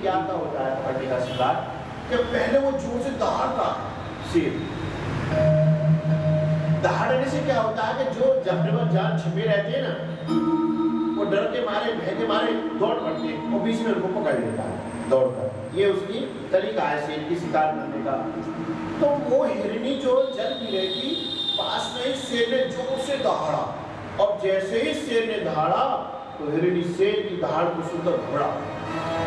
क्या होता है पकड़ने का शिकार कि पहले वो जोर से दहाड़ता शेर। दहाड़ने से क्या होता है कि जो जानवर जान छिपे रहते हैं ना, वो डर के मारे भय के मारे दौड़ पड़ते हैं और बीच में उनको पकड़ लेता है दौड़कर। ये उसकी तरीका है शेर की शिकार करने का। तो वो हिरनी जो जल पी रही थी, पास में ही शेर ने जोर से दहाड़ा, और जैसे ही शेर ने दहाड़ा तो हिरनी शेर की दहाड़ को सुनकर घबरा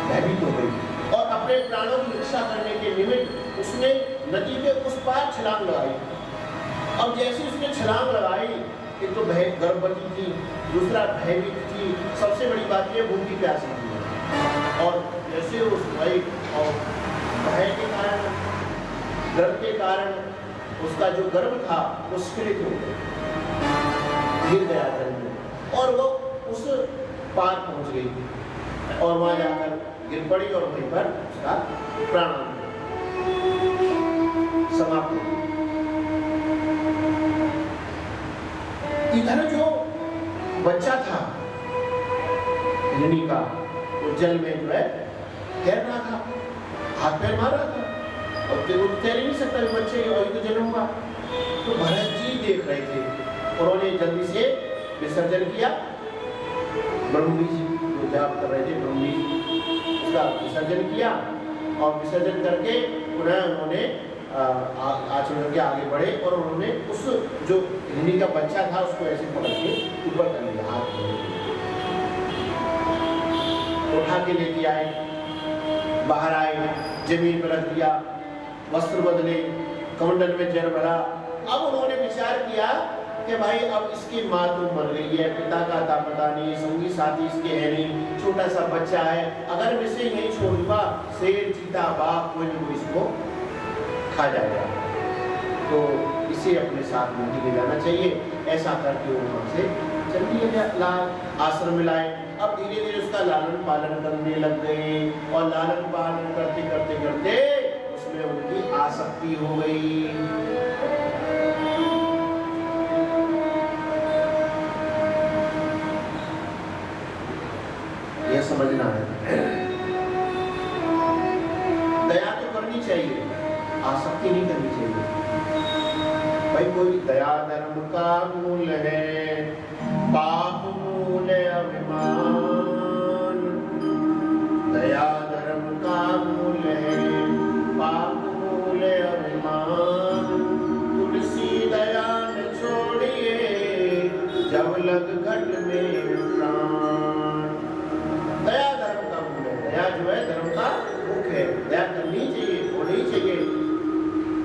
भयभीत हो गई और अपने प्राणों की रक्षा करने के निमित्त उसने नदी के उस पार छलांग लगाई। अब जैसे उसने छलांग लगाई, एक तो गर्भवती थी, दूसरा भयभीत थी, सबसे बड़ी बात ये भूखी प्यासी थी। और जैसे उस भय और भय के कारण, डर के कारण उसका जो गर्भ था वो स्खलित हो गया, गिर गया जल में, और वो उस पार पहुंच गई और वहां जाकर गिर पड़ी और वहीं पर उसका प्राण समाप्त हो गया। इधर जो बच्चा था हिरनी का, वो जल में जो है तैर रहा था, हाथ पैर मार रहा था, और वो तैर ही नहीं सकता बच्चे, और तो जन्म हुआ। तो भरत जी देख रहे थे, उन्होंने जल्दी से विसर्जन किया। ब्रह्मी जी जो जाप कर रहे थे, ब्रह्मी उसका विसर्जन किया, और विसर्जन करके पुनः उन्होंने आचरण के आगे बढ़े और उन्होंने उस जो हिरनी का बच्चा था उसको ऐसे पकड़ के ऊपर कर लिया, हाथ उठा के लेके आए, बाहर आए, जमीन पर रख दिया, वस्त्र बदले, कमंडल में जल भरा। अब उन्होंने विचार किया कि भाई अब इसकी माँ तो मर गई है, पिता का था पता नहीं, संगी साथी इसके है नहीं, छोटा सा बच्चा है, अगर मैं इसे यहीं छोड़ दूंगा शेर चीता बाघ कोई न कोई इसको खा जाएगा, तो इसे अपने साथ में लेके जाना चाहिए। ऐसा करके वो वहां से चल दिया, आश्रम में लाए। अब धीरे धीरे उसका लालन पालन करने लग गए, और लालन पालन करते करते करते उसमें उनकी आसक्ति हो गई। यह समझना है, दया तो करनी चाहिए, आसक्ति नहीं करनी चाहिए। भाई कोई दया धर्म का मूल है, पाप मूल अभिमान। दया धर्म का मूल है, पाप मूल अभिमान। तुलसी दया न छोड़िए, जब लग घट में प्राण। दया धर्म का मूल है, दया जो है धर्म का मुख्य है, दया करनी चाहिए, होनी चाहिए।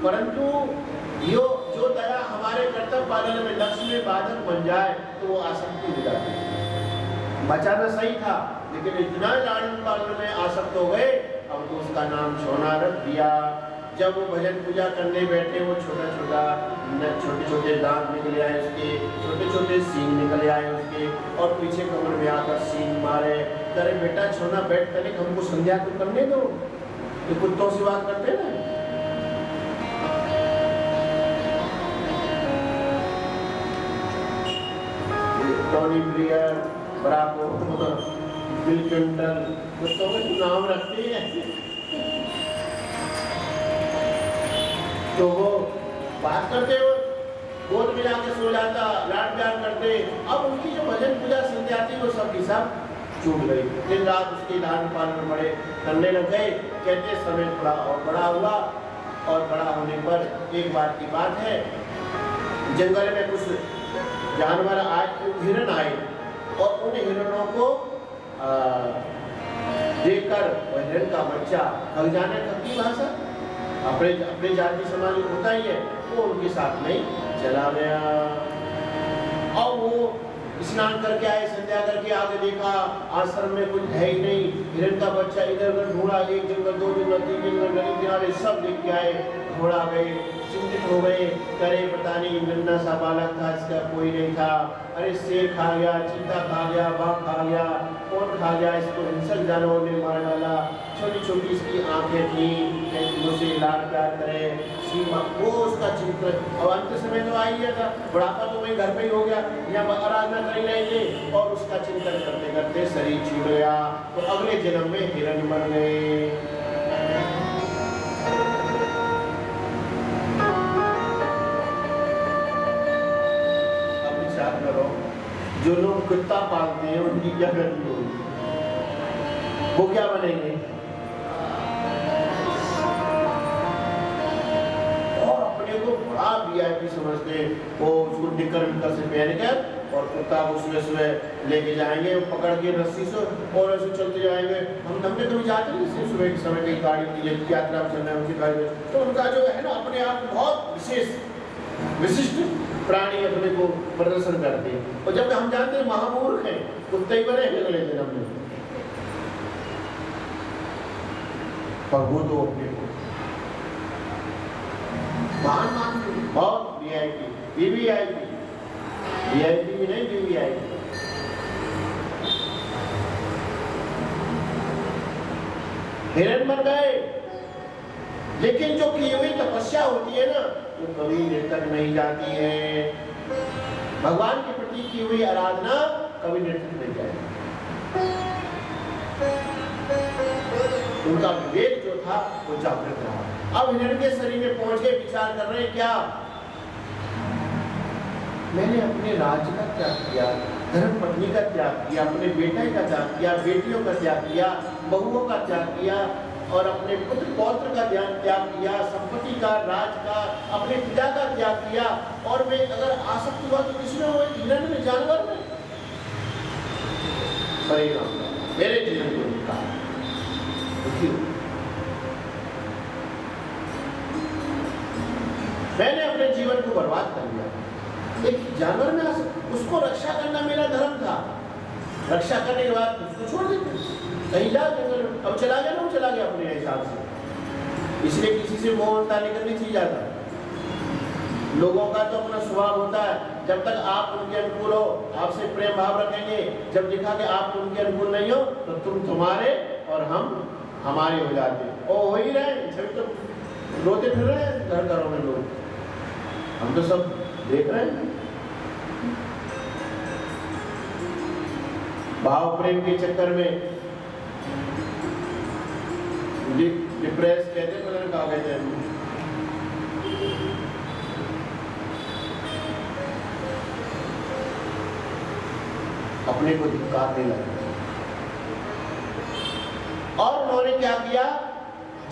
परंतु जो दया हमारे कर्तव्य पालन में लक्ष्य में बाधक बन जाए तो वो आसक्ति हो जाती है। बचाना सही था, लेकिन इतना लालन पालन में आसक्त हो गए, अब तो उसका नाम सोना रख दिया। जब वो भजन पूजा करने बैठे, वो छोटे छोटे दांत निकले आए उसके, छोटे छोटे सींग निकले आए उसके, और पीछे कमर में आकर सींग मारे। अरे बेटा छोना बैठ कर हमको संध्या तो करने दो, ये कुत्तों से बात करते ना। Tony Blair, Barack Obama, Bill Clinton, कुत्तों के नाम रखते हैं। तो वो बात करते हो, गोद मिला के सो जाता, लाड प्यार करते। अब उनकी जो भजन पूजा संध्या थी वो सब की सब छूट गई। दिन रात उसके लालन पालन बड़े करने लग गए। कहते समय थोड़ा और बड़ा हुआ, और बड़ा होने पर एक बात की बात है, जंगल में कुछ जानवर आए, हिरण आए, और उन हिरणों को देखकर वह हिरण का बच्चा थक जाने की भाषा अपने जाति समाज में होता ही है, वो उनके साथ में चला गया। और वो स्नान करके आए, संध्या करके आगे देखा आश्रम में कुछ है ही नहीं। हिरण का बच्चा इधर उधर ढूंढा, एक जंगल, दो जंगल, तीन जंगल, नदी किनारे सब देख के आए, घोड़ा गए, चिंतित हो गए। करे पता नहीं नन्हा सा बालक था, इसका कोई नहीं था। अरे शेर खा गया, चीता खा गया, बाघ खा गया, कौन खा गया, इसको हिंसक जानवर ने मार डाला। छोटी छोटी इसकी आंखें थी, मुझसे लाड प्यार करे, सीमा वो उसका चित्र। और अंत समय तो आ ही गया था, बुढ़ापा तो वही घर पे ही हो गया, या आराधना कर ही रहेंगे, और उसका चिंतन करते करते शरीर छूट गया। तो अगले जन्म में हिरण बन गए। अब विचार करो, जो लोग कुत्ता पालते हैं उनकी क्या गति होगी, वो क्या बनेंगे? और अपने को बड़ा वीआईपी समझते, वो उसको निकर से पहन कर और कुत्ता को सुबह सुबह लेके जाएंगे पकड़ के रस्सी से, और ऐसे चलते जाएंगे। हमने कभी जाते नहीं, सुबह के समय कई गाड़ी यात्रा में चलना है उनकी गाड़ी में, तो उनका जो है ना अपने आप बहुत विशेष विशिष्ट प्राणी अपने को प्रदर्शन करते हैं। और जब हम जानते हैं महामूर्ख हैं, कुत्ते ही बने अगले जन्म में, पर वो तो अपने को महान मानते, बहुत वीआईपी, वीवीआईपी, वीआईपी भी नहीं, वीवीआईपी। हिरण बन गए, लेकिन जो की हुई तपस्या होती है ना, वो कभी निरर्थक नहीं जाती है। भगवान के प्रति की हुई आराधना कभी निरर्थक नहीं जाएगी। उनका विवेक जो था वो जागृत रहा। अब हिरण के शरीर में पहुंच के विचार कर रहे हैं, क्या मैंने अपने राज्य का त्याग किया, धर्म पत्नी का त्याग किया, अपने बेटे का त्याग किया, बेटियों का त्याग किया, बहुओं का त्याग किया, और अपने पुत्र पौत्र का त्याग किया, संपत्ति का, राज का, अपने पिता का त्याग किया, और मैं अगर आसक्त हुआ तो किसमें हुआ? हिरण में, जानवर में। परिणाम मेरे जीवन को निकाल, मैंने अपने जीवन को बर्बाद कर लिया। एक जानवर में उसको रक्षा करना मेरा धर्म था, रक्षा करने के बाद उसको छोड़ देते, कहीं जा जंगल, अब चला गया ना, वो चला गया अपने हिसाब से। इसलिए किसी से मोहता नहीं करनी चाहिए जाता। लोगों का तो अपना स्वभाव होता है, जब तक आप उनके अनुकूल हो आपसे प्रेम भाव रखेंगे, जब दिखा कि आप उनके अनुकूल नहीं हो तो तुम तुम्हारे और हम हमारे हो जाते हैं। और हो ही रहे, जब तो रोते फिर रहे हैं घर घरों में लोग, हम तो सब देख रहे हैं। भाव प्रेम के चक्कर में डिप्रेस कहते हैं, पता नहीं क्या कहते हैं, अपने को धिक्कारने लगे। और उन्होंने क्या किया,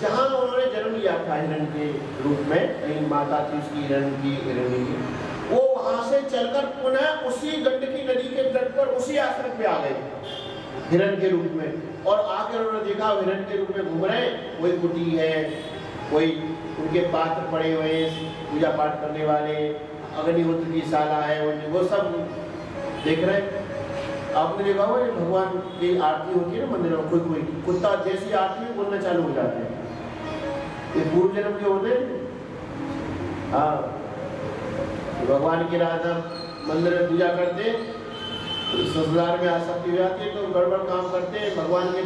जहां उन्होंने जन्म लिया था हिरण के रूप में, कहीं माता थी उसकी हिरण की, हिरणी की, वो वहां से चलकर पुनः उसी गंडकी नदी के तट पर उसी आश्रम पे आ गए हिरण के रूप में। और आकर उन्होंने देखा हिरण के रूप में घूम रहे हैं, कोई कुटी है, कोई उनके पात्र पड़े हुए हैं पूजा पाठ करने वाले, अग्निहोत्र की शाला है, वो सब देख रहे हैं। आपने देखा हुआ भगवान की आरती होती है ना मंदिरों में, कोई कुत्ता जैसी आरती में बोलना चालू हो जाते हैं, ये पूर्व जन्म के होते हैं। हाँ, भगवान की राधा मंदिर में पूजा करते, ससुराल में आसक्ति हो जाती है तो गड़बड़ काम करते हैं, भगवान के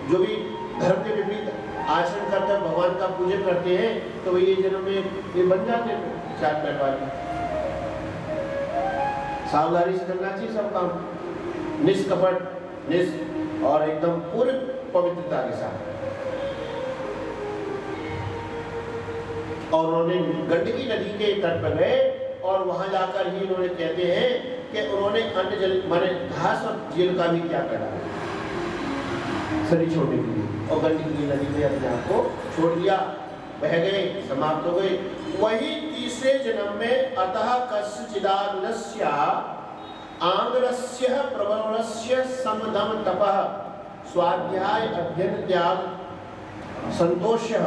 जो भी धर्म के विपरीत आचरण करते भगवान का पूजन करते हैं, तो ये जन्म में ये बन जाते हैं चार पैर वाले। सावधानी से करना चाहिए सब काम, निष्कपट और एकदम पूरी पवित्रता के साथ। और उन्होंने गंडकी नदी के तट पर गए और वहां जाकर ही उन्होंने कहते हैं कि उन्होंने अन्न जल माने घास और जेल का भी त्याग करा शरीर छोड़ने के लिए, और गंडकी नदी में अपने आप को छोड़ दिया, बह गए, समाप्त हो गए। वही तीसरे जन्म में अतः कस्यचिदाग्नस्य आंग्रस्य प्रवरणस्य समधम तपः स्वाध्याय अध्ययन त्याग संतोषः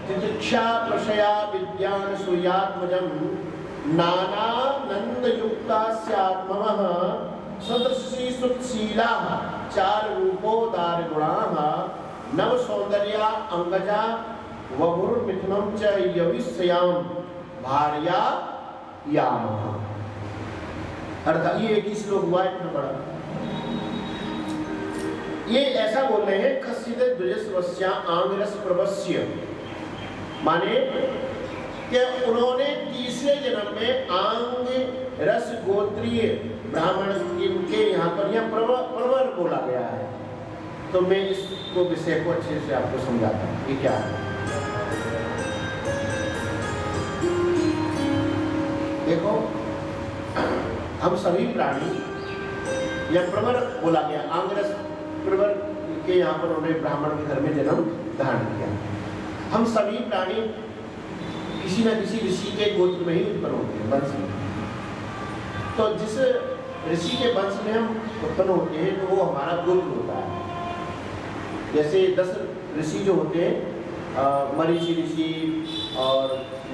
तितिक्षा प्रशया विज्ञान सूर्यात्मजं नानानंद युक्तास्यात्मनः सदृशी सुशीलाः चार रूपोदार गुणाः नव सौंदर्या अंगजा वपुर्मिथुनं च यविष्यां भार्या यामः। अर्थात ये एक ही श्लोक हुआ इतना बड़ा। ये ऐसा बोल रहे हैं कस्यचित् द्विजस्वस्य आंगरस प्रवस्य, माने कि उन्होंने तीसरे जन्म में आंग रस गोत्रीय ब्राह्मण के यहाँ पर यह प्रवर बोला गया है। तो मैं इसको विषय को अच्छे से आपको समझाता हूँ ये क्या है। देखो, हम सभी प्राणी, यह प्रवर बोला गया, आंगरस प्रवर के यहाँ पर उन्होंने ब्राह्मण के घर में जन्म धारण किया। हम सभी प्राणी किसी न किसी ऋषि के गोत्र में ही उत्पन्न होते हैं, वंश में। तो जिस ऋषि के वंश में हम उत्पन्न होते हैं तो वो हमारा गोत्र होता है। जैसे 10 ऋषि जो होते हैं, मरीचि ऋषि और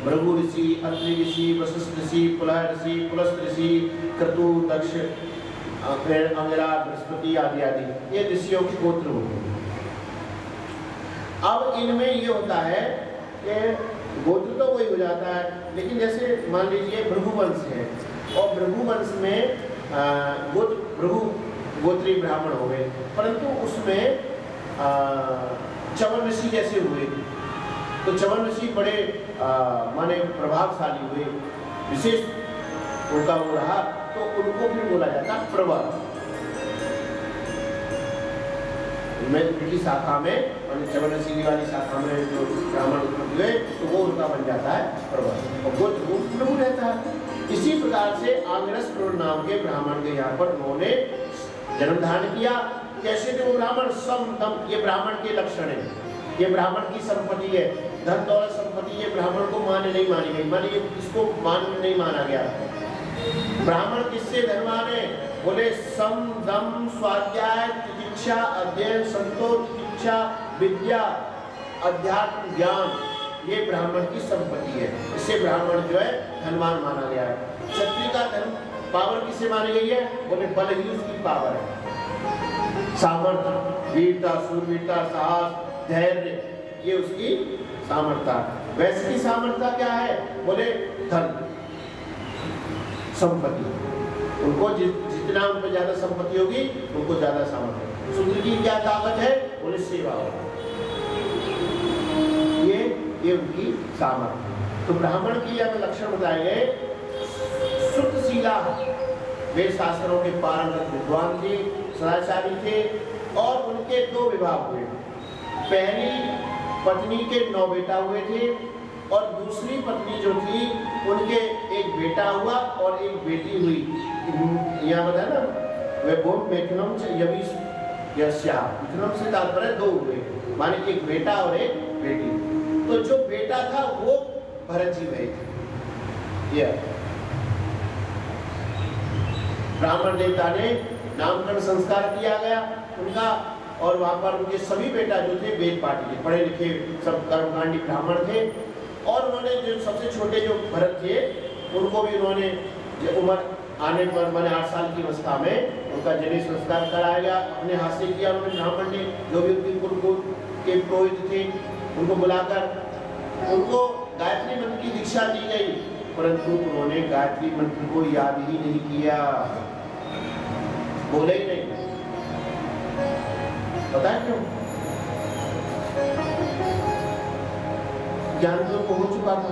भृगु ऋषि, अत्रि ऋषि, वशिष्ठ ऋषि, पुलह ऋषि, पुलस्त ऋषि, क्रतु, दक्ष, अंगिरा, बृहस्पति आदि आदि, ये ऋषियों के गोत्र होते हैं। अब इनमें ये होता है कि गोत्र तो वही हो जाता है, लेकिन जैसे मान लीजिए भृगुवंश है और भृगुवंश में भृगु गोत्री ब्राह्मण हो गए, परंतु उसमें चवन ऋषि जैसे हुए, तो चवन ऋषि बड़े माने प्रभावशाली हुए, विशेष उनका वो रहा, तो उनको भी बोला जाता प्रवर। की शाखा में, चवन ऋषि की वाली शाखा में जो ब्राह्मण उत्पन्न हुए तो वो उनका बन जाता है प्रवर, और गोत्र प्रभु रहता है। इसी प्रकार से आंगरस प्रवर नाम के ब्राह्मण के यहाँ पर उन्होंने जन्म धारण किया। कैसे थे वो ब्राह्मण? सम दम, ये ब्राह्मण के लक्षण है, ये ब्राह्मण की संपत्ति है, धन दौलत संपत्ति, ये ब्राह्मण को मान्य नहीं मानी गई, माने इसको मान्य नहीं माना गया। ब्राह्मण किससे धनवान है? बोले सम दम स्वाध्याय तितिक्षा अध्ययन संतोष तितिक्षा विद्या अध्यात्म ज्ञान, ये ब्राह्मण की संपत्ति है। इससे ब्राह्मण जो है धनवान माना गया है। क्षत्रिय का धन पावर किससे मानी गई है? बोले बल ही उसकी पावर है, सामर्थ्य, वीरता, शूरवीरता, साहस, धैर्य, ये उसकी सामर्थ्य। वैसे की सामर्थ्य क्या है? बोले धन संपत्ति, उनको जितना उन पर ज्यादा संपत्ति होगी उनको ज्यादा सामर्थ्य। शूद्र की क्या ताकत है? बोले सेवा, ये उनकी सामर्थ्य। तो ब्राह्मण की यह लक्षण बताए गए, शुद्धशीला, वे शास्त्रों के पारंगत विद्वान थे, सदाचारी थे, और उनके 2 विवाह हुए। पहली पत्नी के 9 बेटा हुए थे, और दूसरी पत्नी जो थी उनके एक बेटा हुआ और एक बेटी हुई। यहाँ बताया ना, वे बोल मैथुनम से यवीश यस्या, मैथुनम से तात्पर्य 2 हुए, माने एक बेटा और एक बेटी। तो जो बेटा था वो भरत जी भये थे। ब्राह्मण देवता ने नामकरण संस्कार किया गया उनका, और वहां पर उनके सभी बेटा जो थे वेद पाठी थे, पढ़े लिखे, सब कर्मकांडी ब्राह्मण थे। और उन्होंने जो सबसे छोटे जो भरत थे उनको भी उन्होंने उम्र आने पर मैंने 8 साल की अवस्था में उनका जनेऊ संस्कार कराया गया, अपने हाथ से किया उन्होंने। ब्राह्मण ने जो भी उनके कुल के पुरोहित थे उनको बुलाकर उनको गायत्री मंत्र की दीक्षा दी गई, परंतु उन्होंने गायत्री मंत्र को याद ही नहीं किया, बोले ही नहीं। पता है क्यों? ज्ञान तो हो चुका था,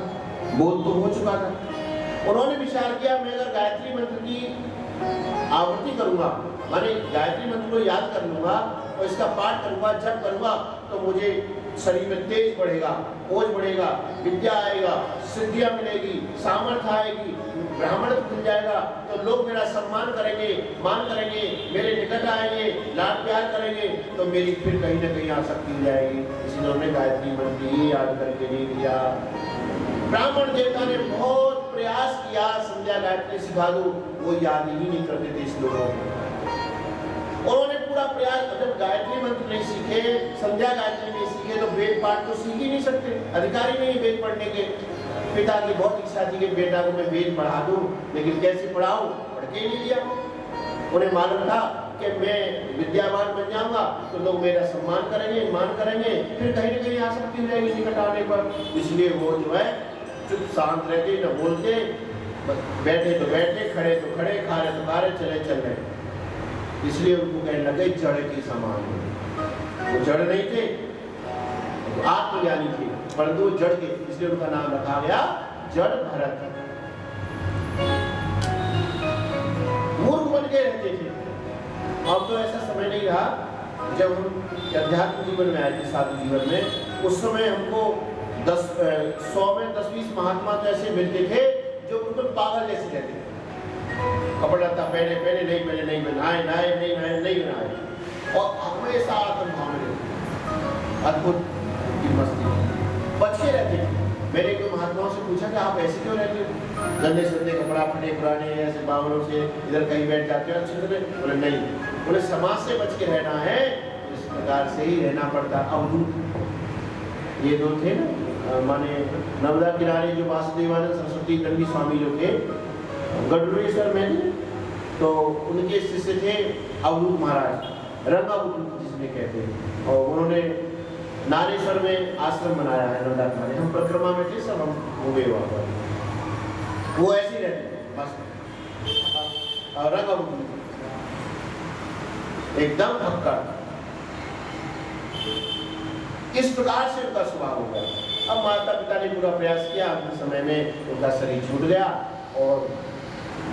बोध तो हो चुका था। उन्होंने विचार किया, मैं अगर गायत्री मंत्र की आवृत्ति करूंगा, माने गायत्री मंत्र को याद कर लूंगा और इसका पाठ करूंगा, जप करूंगा, तो मुझे शरीर में तेज बढ़ेगा, ओज बढ़ेगा, विद्या आएगा, सिद्धियां मिलेगी, सामर्थ्य आएगी, ब्राह्मण खुल जाएगा, तो लोग मेरा सम्मान करेंगे, मान करेंगे, मेरे निकट आएंगे, लाड प्यार करेंगे, तो मेरी फिर कहीं ना कहीं आसक्ति हो जाएगी। इसलिए उन्होंने गायत्री मंत्र ही याद करके नहीं दिया। ब्राह्मण देवता ने बहुत प्रयास किया, संध्या गायत्री सिखा दो, वो याद ही नहीं करते थे इस लोगों को। उन्होंने पूरा प्रयास, जब गायत्री मंत्र नहीं सीखे, संध्या गायत्री नहीं सीखे, तो वेद पाठ तो सीख ही नहीं सकते, अधिकारी नहीं वेद पढ़ने के। पिता की बहुत इच्छा थी कि बेटा को मैं वेद पढ़ा दूं, लेकिन कैसे पढ़ाऊं, पढ़ के नहीं दिया। उन्हें मालूम था कि मैं विद्यावान बन जाऊंगा तो लोग मेरा सम्मान करेंगे, मान करेंगे, फिर कहीं ना कहीं आसक्ति हो जाएगी निकट आने पर। इसलिए वो जो है चुप शांत रहते, न बोलते, बैठे तो बैठे, खड़े तो खड़े, खा रहे तो खा रहे, चले चल रहे। इसलिए उनको कहने लगे जड़ की समान। वो जड़ नहीं थे, तो आत्मज्ञानी थे, परंतु वो जड़ के, इसलिए उनका नाम रखा गया जड़ भरत। मूर्ख बन के रहते थे। अब तो ऐसा समय नहीं रहा, जब हम अध्यात्म जीवन में आए थे, साधु जीवन में, उस समय हमको 100 में 10-20 महात्मा तो ऐसे मिलते थे जो बिल्कुल पागल जैसे रहते थे। कपड़ा था पहने नहीं पहने, नहीं बनाए नहीं बनाए, और हमेशा आत्म भाव में रहते, अद्भुत की मस्ती, बच के रहते थे। मैंने कोई महात्माओं से पूछा कि आप ऐसे क्यों रहते हो, गंदे संदे कपड़ा फटे पुराने ऐसे बावरों से इधर कहीं बैठ जाते हो अच्छे से? बोले नहीं, बोले समाज से बच के रहना है, इस प्रकार से ही रहना पड़ता। अवधूत ये दो थे ना, माने नर्मदा किनारे जो वासुदेवानंद सरस्वती दंडी स्वामी जो थे गढ़ुरेश्वर में, तो उनके शिष्य थे अवधूत महाराज, रंगावधूत जिसमें कहते हैं, और उन्होंने नारेश्वर में आश्रम बनाया है नर्मदा किनारे। हम परिक्रमा में थे, सब हम घूमे वहाँ पर, वो ऐसे ही रहते बस, रंगावधूत एकदम भक्कड़। इस प्रकार से उनका स्वभाव हो गया। अब माता पिता ने पूरा प्रयास किया, अपने समय में उनका शरीर छूट गया और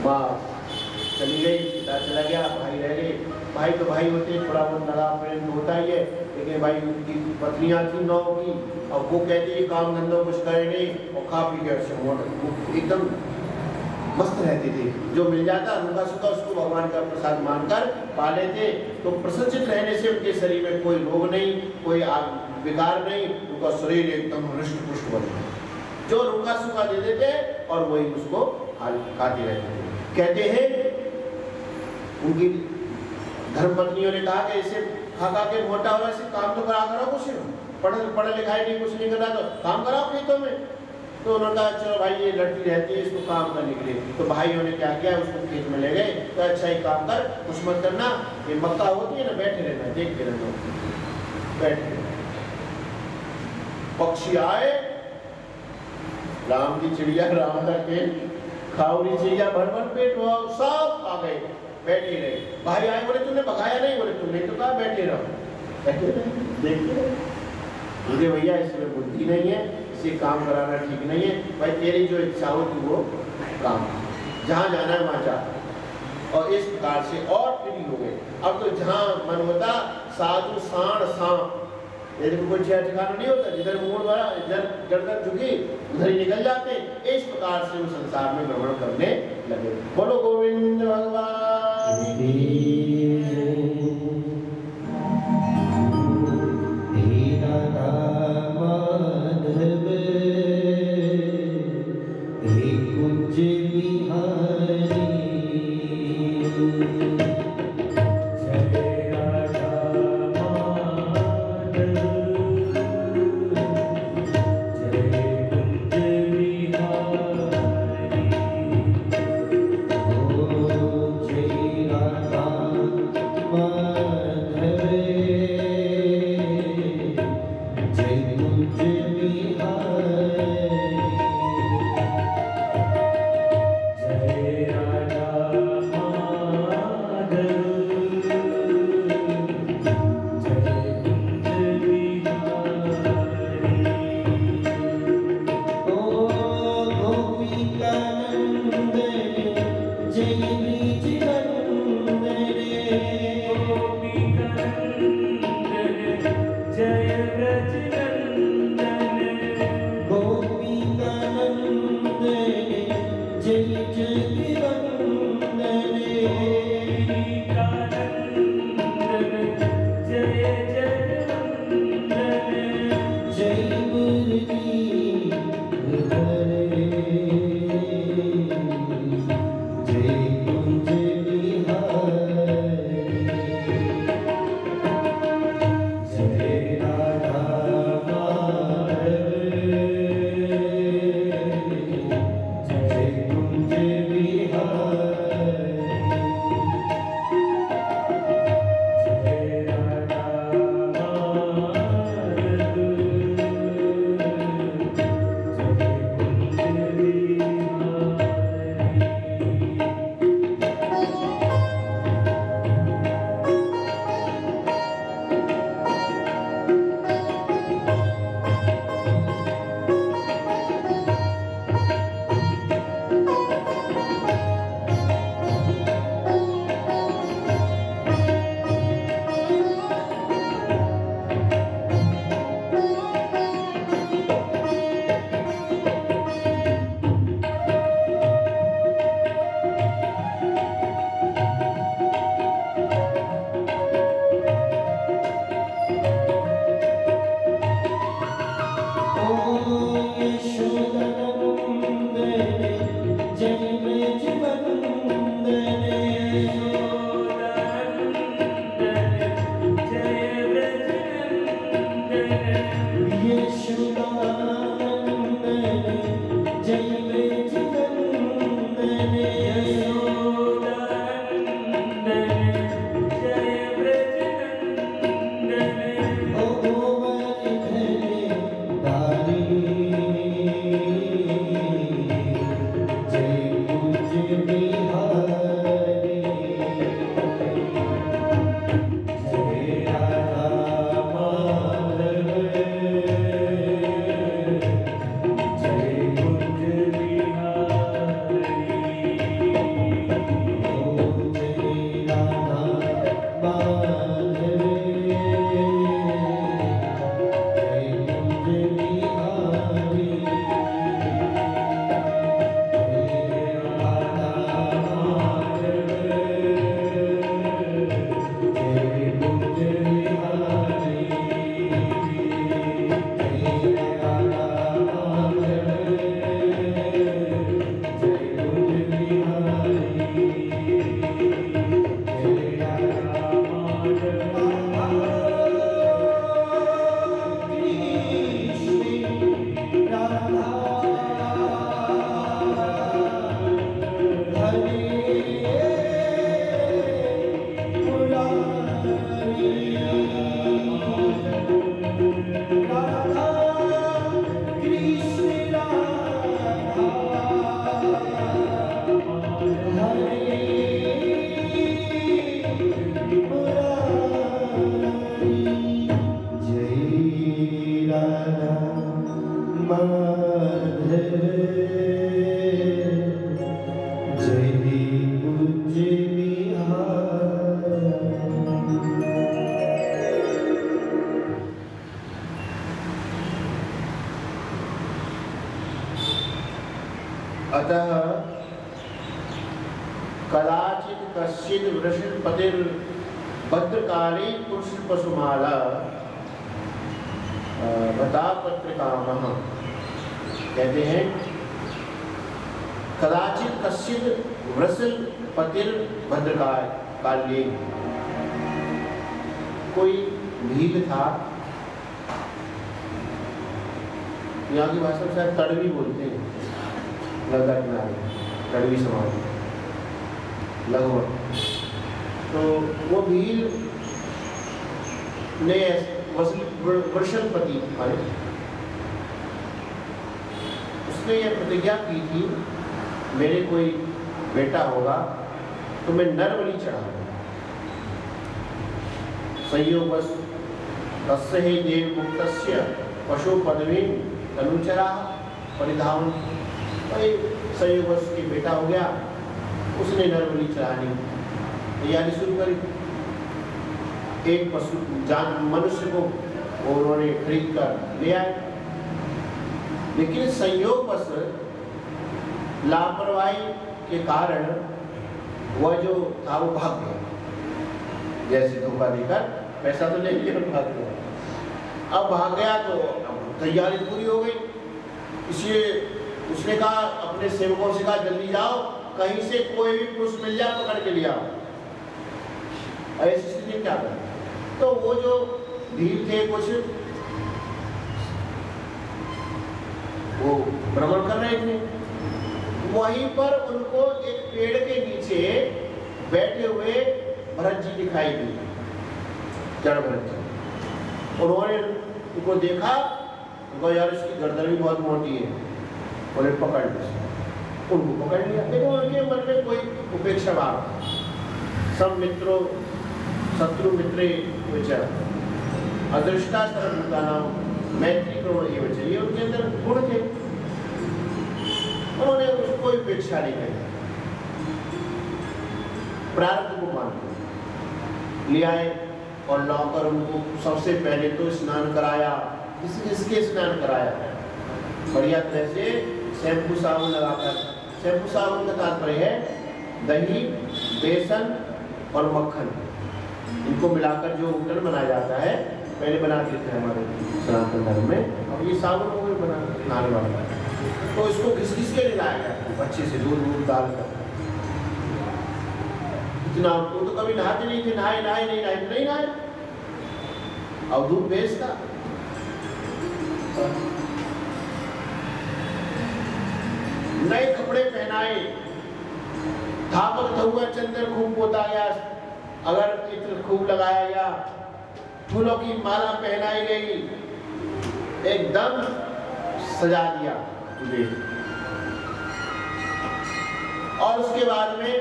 माँ चली गई, पिता चला गया, भाई रह गए। भाई तो भाई होते, थोड़ा बहुत लगाव प्रेम तो होता ही है, लेकिन भाई उनकी पत्नियां थी 9 की, और वो कहते काम धंधा कुछ करे नहीं, और खा पी के एकदम मस्त रहते थे। जो मिल जाता रूखा सूखा उसको भगवान का प्रसाद मानकर पा लेते, तो प्रसन्नचित रहने से उनके शरीर में कोई रोग नहीं, कोई विकार नहीं, उनका शरीर एकदम हृष्ट पुष्ट बने। जो रूखा सूखा दे देते और वही उसको खाते रहते थे। कहते हैं उनकी धर्मपत्नियों ने कहा कि इसे खा के मोटा हो रहा है, इसे काम तो करा करो, कुछ पढ़ा लिखाई नहीं, कुछ नहीं करना, तो काम कराओ खेतों में। तो उन्होंने कहा चलो भाई ये लड़की रहती है, इसको काम करने के लिए। तो भाइयों ने क्या किया, उसको खेत में ले गए, तो अच्छा ही काम कर, कुछ मत करना, ये मक्का होती है ना, बैठे रहना, देखते रहना, बैठे। पक्षी आए, राम की चिड़िया राम का खेत, खावरी चिड़िया भर भर पेट, सब आ गए, बैठे रहे। भाई आए, बोले तुमने भगाया नहीं, बोले तुमने तो कहा बैठे रहो, बैठे रहे, देखते रहे। मुझे भैया इसमें बुद्धि नहीं है, इसे काम कराना ठीक नहीं है, भाई तेरी जो इच्छा हो तू वो काम, जहाँ जाना है वहाँ जा। और इस प्रकार से और फ्री हो गए। अब तो जहाँ मन होता साधु साण सांप, यदि कोई ठिकाना नहीं होता, जिधर मूड वाला इधर गर्दन झुकी उधर ही निकल जाते। इस प्रकार से वो संसार में भ्रमण करने लगे। बोलो गोविंद भगवान की। अतः कदाचित कश्चित वृषणपतिर भद्रकाली पुरुष पशुमाला बता पत्रिकामः। कहते हैं कदाचित कश्चित वृषणपतिर भद्रकाली, कोई भील था, यहाँ की भाषा में शायद तड़वी बोलते हैं, गंगा किनारे तड़वी समाज लगभग। तो वो भील ने वृषणपति माने उसने ये प्रतिज्ञा की थी, मेरे कोई बेटा होगा तो मैं नर बलि चढ़ाऊंगा। संयोगवश तस्य ही देव मुक्तस्य पशु पदवी अनुचरा परिधावन। संयोगवश के बेटा हो गया, उसने नर बलि चढ़ाने तैयारी शुरू करी। एक पशु जान मनुष्य को उन्होंने खरीद कर ले आए, लेकिन संयोगवश लापरवाही के कारण वह जो था वो भाग गया। जैसे धोखा देकर पैसा तो ले लिया, भाग गया। अब भाग गया तो तैयारी पूरी हो गई, इसलिए उसने कहा अपने सेवकों से कहा जल्दी जाओ, कहीं से कोई भी पुरुष मिल जाए पकड़ के ले आओ। ऐसी स्थिति क्या करें? तो वो जो भील थे कुछ वो भ्रमण कर रहे थे, वहीं पर उनको एक पेड़ के नीचे बैठे हुए भरत जी दिखाई दिए, जड़ भरत जी। उन्होंने उनको देखा, उनको यार इसकी गर्दन भी बहुत मोटी है, उन्हें पकड़ लिया, उनको पकड़ लिया। लेकिन उनके मन में कोई उपेक्षा भाव, सब मित्रों शत्रु मित्रे विचार अदृष्टा सर्वभूता नाम मैत्री करो ये बचे, ये उनके अंदर गुण थे। उन्होंने उसको कोई उपेक्षा नहीं करी, प्रारब्ध को मान ले आए और लाकर उनको सबसे पहले तो स्नान कराया। इसके स्नान कराया बढ़िया तरह से शैम्पू साबुन लगाकर। शैम्पू साबुन का तात्पर्य है दही, बेसन और मक्खन, इनको मिलाकर जो उटन बनाया जाता है, पहले बनाते थे हमारे सनातन धर्म में, अब ये साबुन हो गए बना नहाने वाला। तो इसको घिस-घिस के लाया गया अच्छे से, दूध डालकर। इतना वो तो कभी नहाते नहीं थे, नहाए नहीं नहाए, और दूध बेचता। नए कपड़े पहनाए, थापक धुआ चंदन खूब पोता गया, अगर इत्र खूब लगाया गया, फूलों की माला पहनाई गई, एकदम सजा दिया तुझे। और उसके बाद में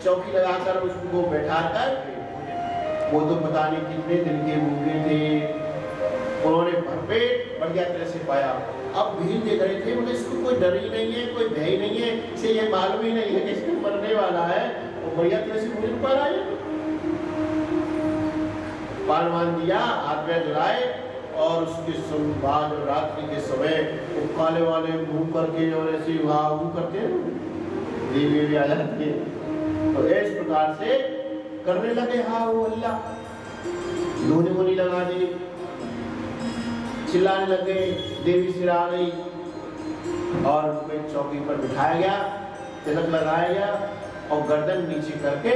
चौकी लगाकर उसको बैठाकर, वो तो पता नहीं कितने दिन के भूखे थे, उन्होंने भरपेट बढ़िया तरह से पाया। अब भीड़ देख रहे थे, मतलब इसको कोई डर ही नहीं है, कोई भय ही नहीं है, इसे ये मालूम ही नहीं है कि इसको मरने वाला है, वो बढ़िया तरह से भोजन पा रहा है। पान मान दिया, हाथ पैर धुलाए, और उसके बाद रात्रि के समय वो काले वाले मुंह करके और ऐसे वाह करते हैं, देवी भी आ जाती है, तो इस प्रकार से करने लगे। हाँ वो अल्लाह धोनी लगा दी, चिल्लाने लगे, देवी सिरा गई और उनको चौकी पर बिठाया गया, तिलक लगाया गया और गर्दन नीचे करके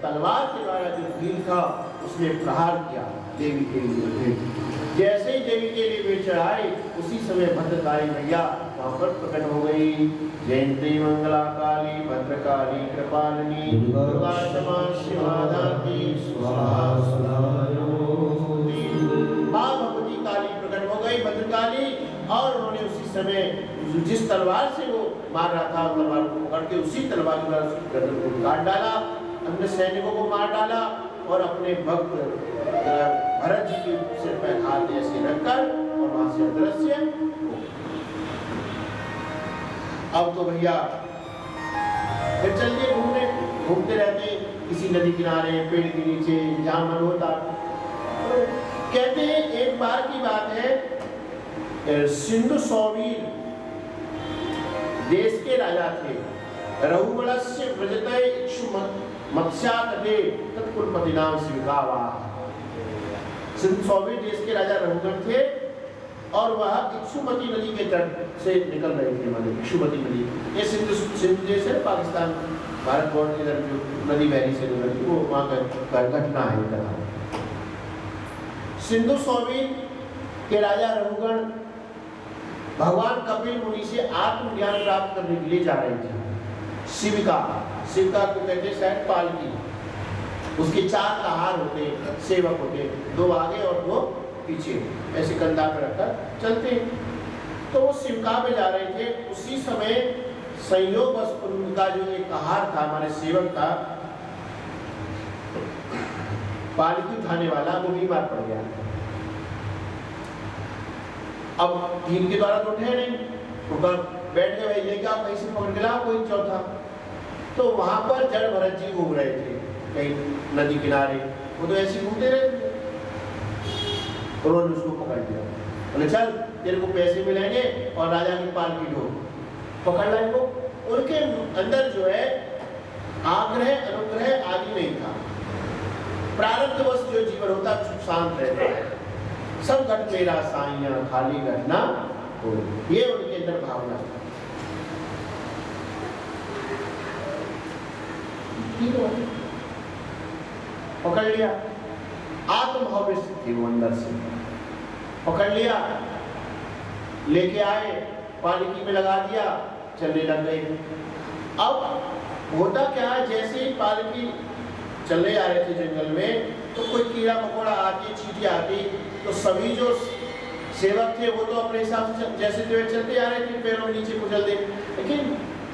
तलवार के द्वारा जो भील था उसने प्रहार किया देवी के लिए। जैसे ही देवी के लिए वे चढ़ाई, उसी समय भद्रकाली मैया वहां पर प्रकट हो गई। जयंती मंगला काली भद्रकाली कृपालिनी दुर्गा क्षमा शिवा दात्री स्वाहा सदा नमोस्तुते। मां भगवती काली प्रकट हो गई भद्रकाली, और उन्होंने उसी समय जिस तलवार से वो मार रहा था, तलवार को पकड़ के उसी तलवार के द्वारा उसकी गर्दन को काट डाला, अन्य सैनिकों को मार डाला और अपने भक्त भरत जी के सिर पर हाथ ऐसे रखकर और वहां से अदृश्य। अब तो भैया फिर चल दिए घूमने, घूमते रहते किसी नदी किनारे, पेड़ के नीचे, जहाँ मन होता। कहते हैं एक बार की बात है, सिंधु सौवीर देश के राजा थे, रघुवंशस्य व्रजते इक्षु मत्स्यातटे तत्कुलपति नाम शिवकावा। सिंधु सौवीर देश के राजा रघुगण थे और वह इक्षुमती नदी के तट से निकल रहे थे, माने इक्षुमती नदी, ये सिंधु देश है, पाकिस्तान भारत बॉर्डर की तरफ जो नदी बहरी से गुजरती वो वहाँ का घटना है कथा। सिंधु सौवीर के राजा रघुगण भगवान कपिल मुनि से आत्मज्ञान प्राप्त करने के लिए जा रहे थे। शिविका, शिविका को कहते हैं शायद पालकी, उसके 4 कहार होते, सेवक होते, 2 आगे और 2 पीछे, ऐसे कंधा पे रखकर चलते। तो वो शिविका में जा रहे थे, उसी समय संयोग बस उनका जो एक कहार था, हमारे सेवक था, पालकी उठाने वाला, वो बीमार पड़ गया। अब टीम के द्वारा तो उठे नहीं, ऊपर बैठ गए, ये क्या कहीं से पकड़ के ला कोई चौथा। तो वहां पर जड़ भरत जी घूम रहे थे कहीं नदी किनारे, वो तो ऐसे घूमते रहे, उन्होंने उसको पकड़ लिया, बोले चल तेरे को पैसे मिलेंगे और राजा की पालकी ढो। पकड़ लाए को, उनके अंदर जो है आग्रह अनुग्रह आदि नहीं था, प्रारब्धवश जो जीवन होता शांत रहता है, सब घट मेरा साइया खाली घटना हो, ये उनके अंदर भावना था। पकड़ लिया, आत्मभाव में स्थिति वो अंदर से पकड़ लिया, लेके आए, पालकी में लगा दिया, चलने लग गए। अब होता क्या है, जैसे ही पालकी चले आ रहे थे जंगल में, तो कोई कीड़ा मकोड़ा आती, चींटी आती, तो सभी जो सेवक थे वो तो अपने हिसाब से जैसे जो चलते आ रहे थे, पैरों के नीचे कुचल दे, लेकिन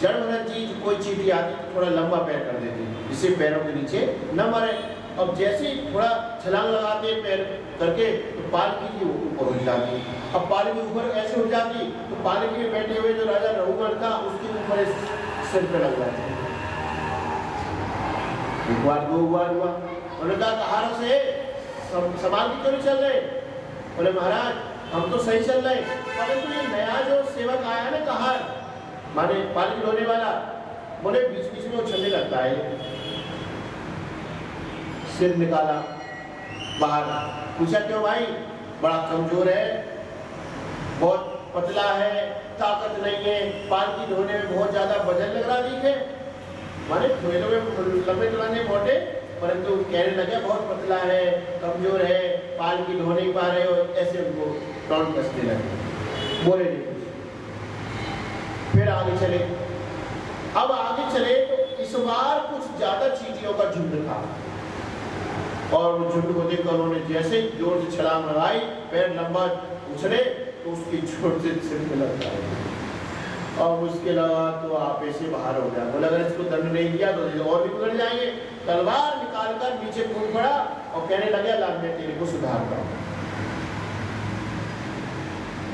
जड़ भरत जी कोई चींटी आती तो थोड़ा लंबा पैर कर देते जिससे पैरों के नीचे न मरे। अब जैसे ही थोड़ा छलांग लगाते पैर करके तो पालकी की ऊपर उठ जाती, अब पालकी ऊपर ऐसे उठ जाती तो पालकी में बैठे हुए जो राजा रघुगण था उसके ऊपर सिर पे लग जाती। एक बार 2 बार हुआ, उन्होंने कहा कहार से संभाल के क्यों नहीं चल रहे? बोले महाराज हम तो सही चल रहे, परंतु ये नया जो सेवक आया ना कहार माने पालकी ढोने वाला, बोले बीच बीच में उछलने लगता है। सिर निकाला बाहर, पूछा क्यों भाई? बड़ा कमजोर है, बहुत पतला है, ताकत नहीं है, पालकी ढोने में बहुत ज्यादा वजन लग रहा दिखे, माने थोड़े लंबे चलाने मोटे, परंतु कहने लगे बहुत पतला है, कमजोर है, पालकी ढो नहीं पा रहे हो, ऐसे उनको टॉन्ट कसने लगे, बोले नहीं कुछ। फिर आगे चले, अब आगे चले तो इस बार कुछ ज्यादा चींटियों का झुंड था और वो झुंड को देखकर उन्होंने जैसे जोर से छलांग लगाई, पैर लंबा उछले तो उसकी जोर से सिर में लग गया और उसके अलावा तो आप ऐसे बाहर हो गया। बोला अगर इसको दंड नहीं दिया तो और भी बिगड़ जाएंगे। तलवार निकालकर नीचे कूद पड़ा और कहने लगे अल्लाह मैं तेरे को सुधारता हूँ।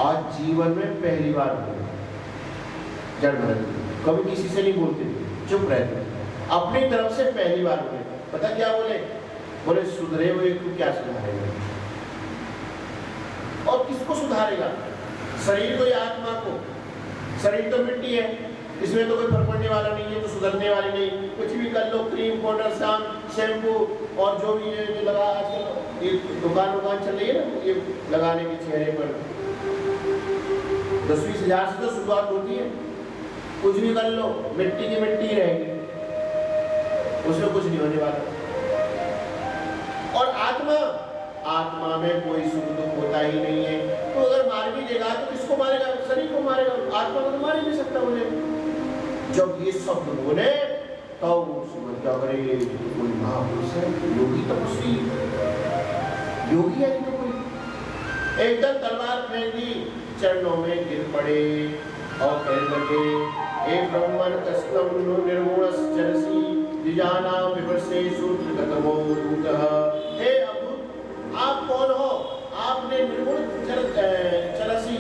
आज जीवन में पहली बार बोले जड़ भरत, कभी किसी से नहीं बोलते थे, चुप रहते, अपनी तरफ से पहली बार बोले। पता क्या बोले? बोले सुधरे हुए को क्या सुधारेगा और किसको सुधारेगा? शरीर को या आत्मा को? शरीर तो मिट्टी है, इसमें तो कोई फर्क पड़ने वाला नहीं है, तो सुधरने वाली नहीं। कुछ भी कर लो, क्रीम पाउडर शैम्पू और जो भी ये लगा, आजकल ये दुकान चल रही है ना, ये लगाने के चेहरे पर 10-20 हजार से तो शुरुआत होती है। कुछ भी कर लो, मिट्टी की मिट्टी रहेगी, उसमें कुछ नहीं होने वाला। और आत्मा में कोई सुख दुख होता ही नहीं है, तो अगर मार भी देगा तो किसको मारेगा? शरीर को मारेगा, आत्मा को तो मार ही नहीं सकता बोले। जब ये शब्द बोले तो समझ क्या करे, कोई महापुरुष है, योगी तपस्वी, योगी है तो कोई। एकदम तलवार फेंक दी, चरणों में गिर पड़े और कहने लगे हे ब्रह्मन कस्तम निर्गुणस चरसी द्विजाना विवर्षेषु त्रिगतमो दूतः। हे अद्भुत, आप कौन हो? आपने निर्गुण चरसी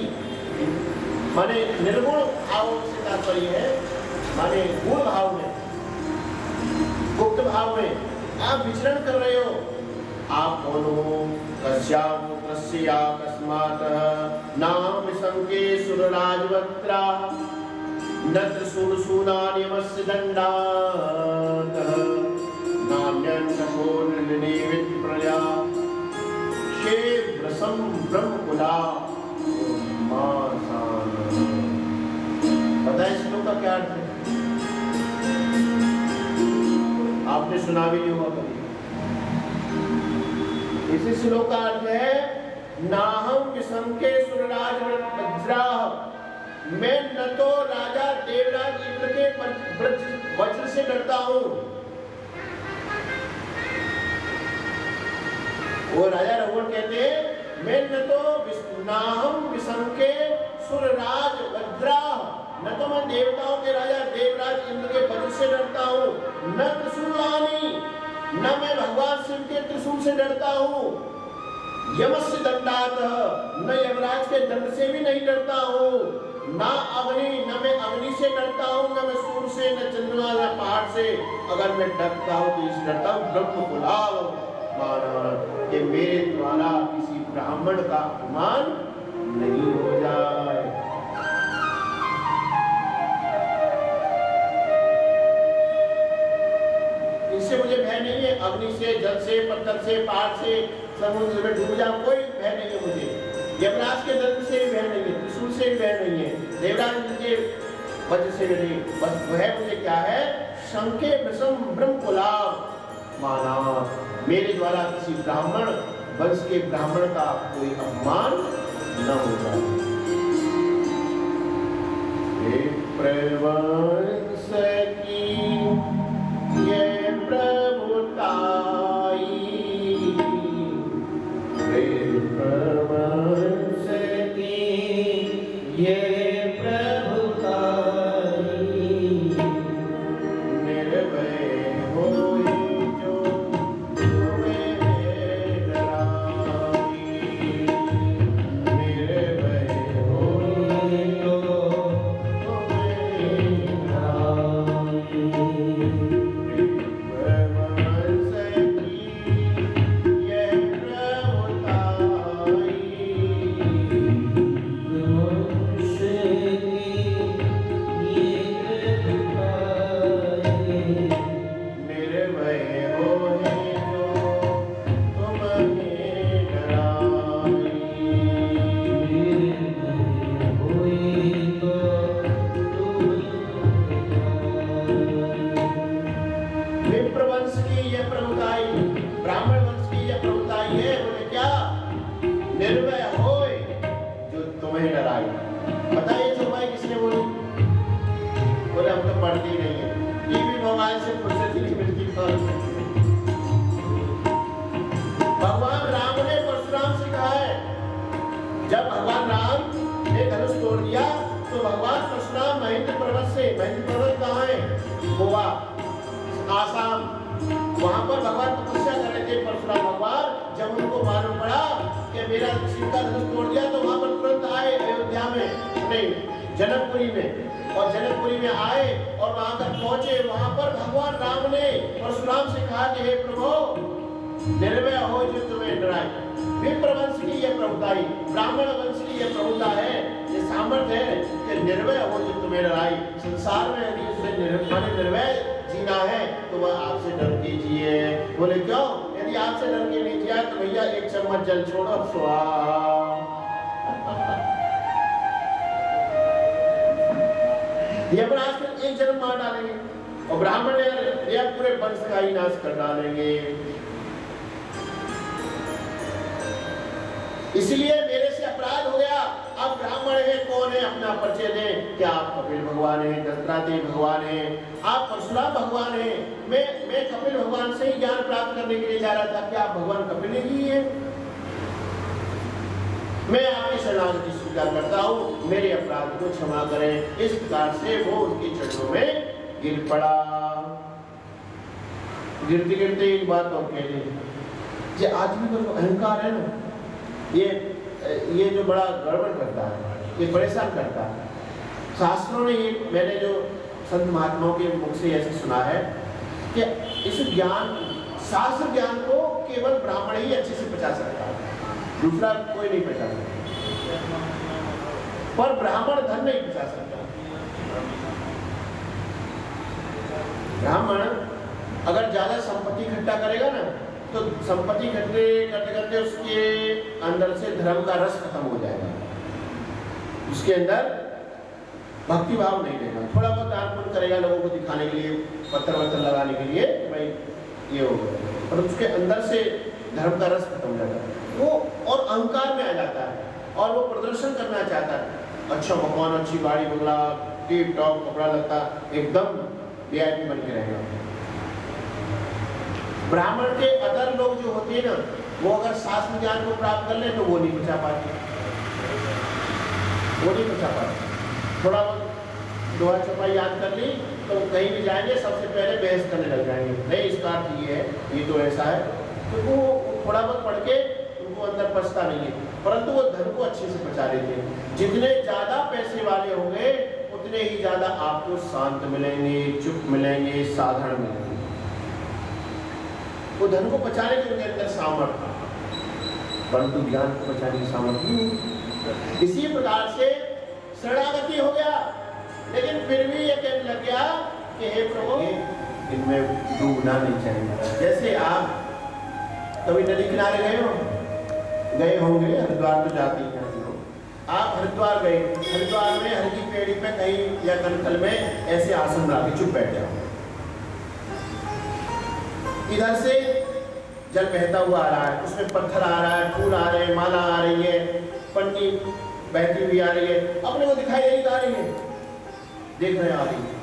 माने निर्गुण भाव से तात्पर्य है, माने गुण भाव में, गुप्त भाव में आप विचरण कर रहे हो। आप कौन हो? कस्या कस्मातः नाम विसंके सुरराजवक्त्रा नत्र सुरसूनान्यमस्य दण्डातः नान्यं कठोरनिर्निवित प्रजा शे व्रसं ब्रह्मकुला मासान। पता है श्लोक का क्या अर्थ है? आपने सुना भी नहीं होगा कभी। इसी श्लोक का अर्थ है नाहम विसंके सुरराज वज्राः, मैं न तो राजा देवराज इंद्र के वज्र से डरता हूं। वो राजा रघुवर कहते हैं मैं न तो नाहम विसंके सुरराज वज्राः, न तो मैं देवताओं के राजा देवराज इंद्र के वज्र से डरता हूं, न त्रिशूलानि, न मैं भगवान शिव के त्रिशूल से डरता हूं, यमस्य दंडातः, न यमराज के दंड से भी नहीं डरता हूं, ना अग्नि, न मैं अग्नि से डरता हूं, न मैं सूर्य से, न चंद्रमा, न पहाड़ से। अगर मैं डरता हूं तो इस डरता हूं ब्रह्मकुलाव मानव, कि मेरे द्वारा किसी ब्राह्मण का अपमान नहीं हो जाए। इससे मुझे भय नहीं है, अग्नि से, जल से, पत्थर से, पहाड़ से, समुद्र में डूब जाऊं, कोई भय नहीं है मुझे। यमराज के दंड से भी भय नहीं है, त्रिशूल से भी भय नहीं है, देवराज के वज्र से भी नहीं। बस वह मुझे क्या है? शंके विषम ब्रह्मकुलाव माना, मेरे द्वारा किसी ब्राह्मण वंश के ब्राह्मण का कोई अपमान न होगा। प्रवंश की ये प्रभुताई, प्रवंश की ये प्रभुताई, निर्भय होई जो तुम्हें डराई, निर्भय होई जो तुम्हें डराई। प्रवंश की ये प्रभुताई, निर्भय होए जो तुम्हें डराई। विप्र वंश की यह प्रभुताई, ब्राह्मण वंश की यह प्रभुताई है। बोले क्या? निर्भय होए जो तुम्हें डराई। बताइए चौपाई किसने बोली? बोले हम तो पढ़ते ही नहीं है, टीवी मोबाइल से फुर्सत ही नहीं मिलती। भगवान राम ने परशुराम से कहा है, जब भगवान राम ने धनुष तोड़ दिया तो भगवान परशुराम महेंद्र पर्वत से, महेंद्र पर्वत कहाँ है? गोवा, आसाम, वहां पर भगवान तपस्या कर रहे थे परशुराम भगवान। जब उनको मालूम पड़ा कि मेरा शिव का धनुष तोड़ दिया तो वहां पर तुरंत आए अयोध्या में, नहीं जनकपुरी में, और जनकपुरी में आए और वहां तक पहुंचे। वहां पर भगवान राम ने परशुराम से कहा कि हे प्रभु, निर्भय हो जो तुम्हें डराए। विप्र वंश की यह प्रभुताई, ब्राह्मण वंश की यह प्रभुता है, ये सामर्थ्य है कि निर्भय हो जो तुम्हें डराई। संसार में यदि उसे निर्भय जीना है तो वह आपसे डर के जिए। बोले क्यों? यदि आपसे डर के नहीं जिया तो भैया एक चम्मच जल छोड़ो, स्वाहा। यमराज को एक जन्म मार डालेंगे और ब्राह्मण ने या पूरे वंश का ही नाश कर डालेंगे। इसलिए मेरे से अपराध हो गया। अब ब्राह्मण है, कौन है, अपना परिचय दें। क्या आप कपिल भगवान हैं, दत्तात्रेय भगवान हैं, आप परशुराम भगवान हैं? मैं कपिल भगवान से ही ज्ञान प्राप्त करने के लिए जा रहा था। क्या आप भगवान कपिल ही हैं? मैं आपकी शरणागति स्वीकार करता हूँ, मेरे अपराध को क्षमा करें। इस प्रकार से वो उनके चरणों में गिर पड़ा। गिरते गिरते एक बात और कह दी, ये आदमी का जो अहंकार है ना, ये जो बड़ा गड़बड़ करता है, ये परेशान करता है। शास्त्रों ने ये, मैंने जो संत महात्माओं के मुख से ऐसे सुना है कि इस ज्ञान, शास्त्र ज्ञान को केवल ब्राह्मण ही अच्छे से पचा सकता है, दूसरा कोई नहीं पचा सकता, पर ब्राह्मण धन नहीं पचा सकता। ब्राह्मण अगर ज्यादा संपत्ति इकट्ठा करेगा ना, तो संपत्ति इकट्ठे करते करते उसके अंदर से धर्म का रस खत्म हो जाएगा, उसके अंदर भक्ति भाव नहीं रहेगा। थोड़ा बहुत दान पुण्य करेगा लोगों को दिखाने के लिए, पत्थर वत्थर लगाने के लिए, भाई ये हो गया, और उसके अंदर से धर्म का रस खत्म हो जाता है वो, और अहंकार में आ जाता है, और वो प्रदर्शन करना चाहता है। अच्छा मकान, अच्छी गाड़ी, बंगला, टिप टॉप कपड़ा लता, एकदम VIP बन के रहेगा। ब्राह्मण के अदर लोग जो होते हैं ना, वो अगर शास्त्र ज्ञान को प्राप्त कर ले तो वो नहीं बचा पाते, वो नहीं बचा पाते। थोड़ा बहुत दोहा चौपाई याद कर ली तो कहीं भी जाएंगे सबसे पहले बहस करने लग जाएंगे, नहीं इसका अर्थ ये है, ये तो ऐसा है, तो वो थोड़ा बहुत पढ़ के उनको अंदर पछता नहीं है, परंतु वो धन को अच्छे से बचा लेते हैं। जितने ज्यादा पैसे वाले होंगे उतने ही ज्यादा आपको शांत मिलेंगे, चुप मिलेंगे, साधारण मिलेंगे। वो धन को बचाने के उनके अंदर सामर्थ्य, परंतु ज्ञान को बचाने की सामर्थ्य नहीं। इसी प्रकार से शरणागति हो गया, लेकिन फिर भी ये कहने लग गया कि हे प्रभु, इनमें डूबना नहीं चाहिए। जैसे आप कभी नदी किनारे गए होंगे, हरिद्वार तो जाते हैं आप, हरिद्वार गए, हरिद्वार में हर की पेड़ी पे कहीं या कनखल में ऐसे आसन बना के चुप बैठ जाओ, इधर से जल बहता हुआ आ रहा है, उसमें पत्थर आ रहा है, फूल आ रहे हैं, माला आ रही है, पन्नी बहती हुई आ रही है, अपने को दिखाई नहीं आ रही है, देख रहे आ रही है,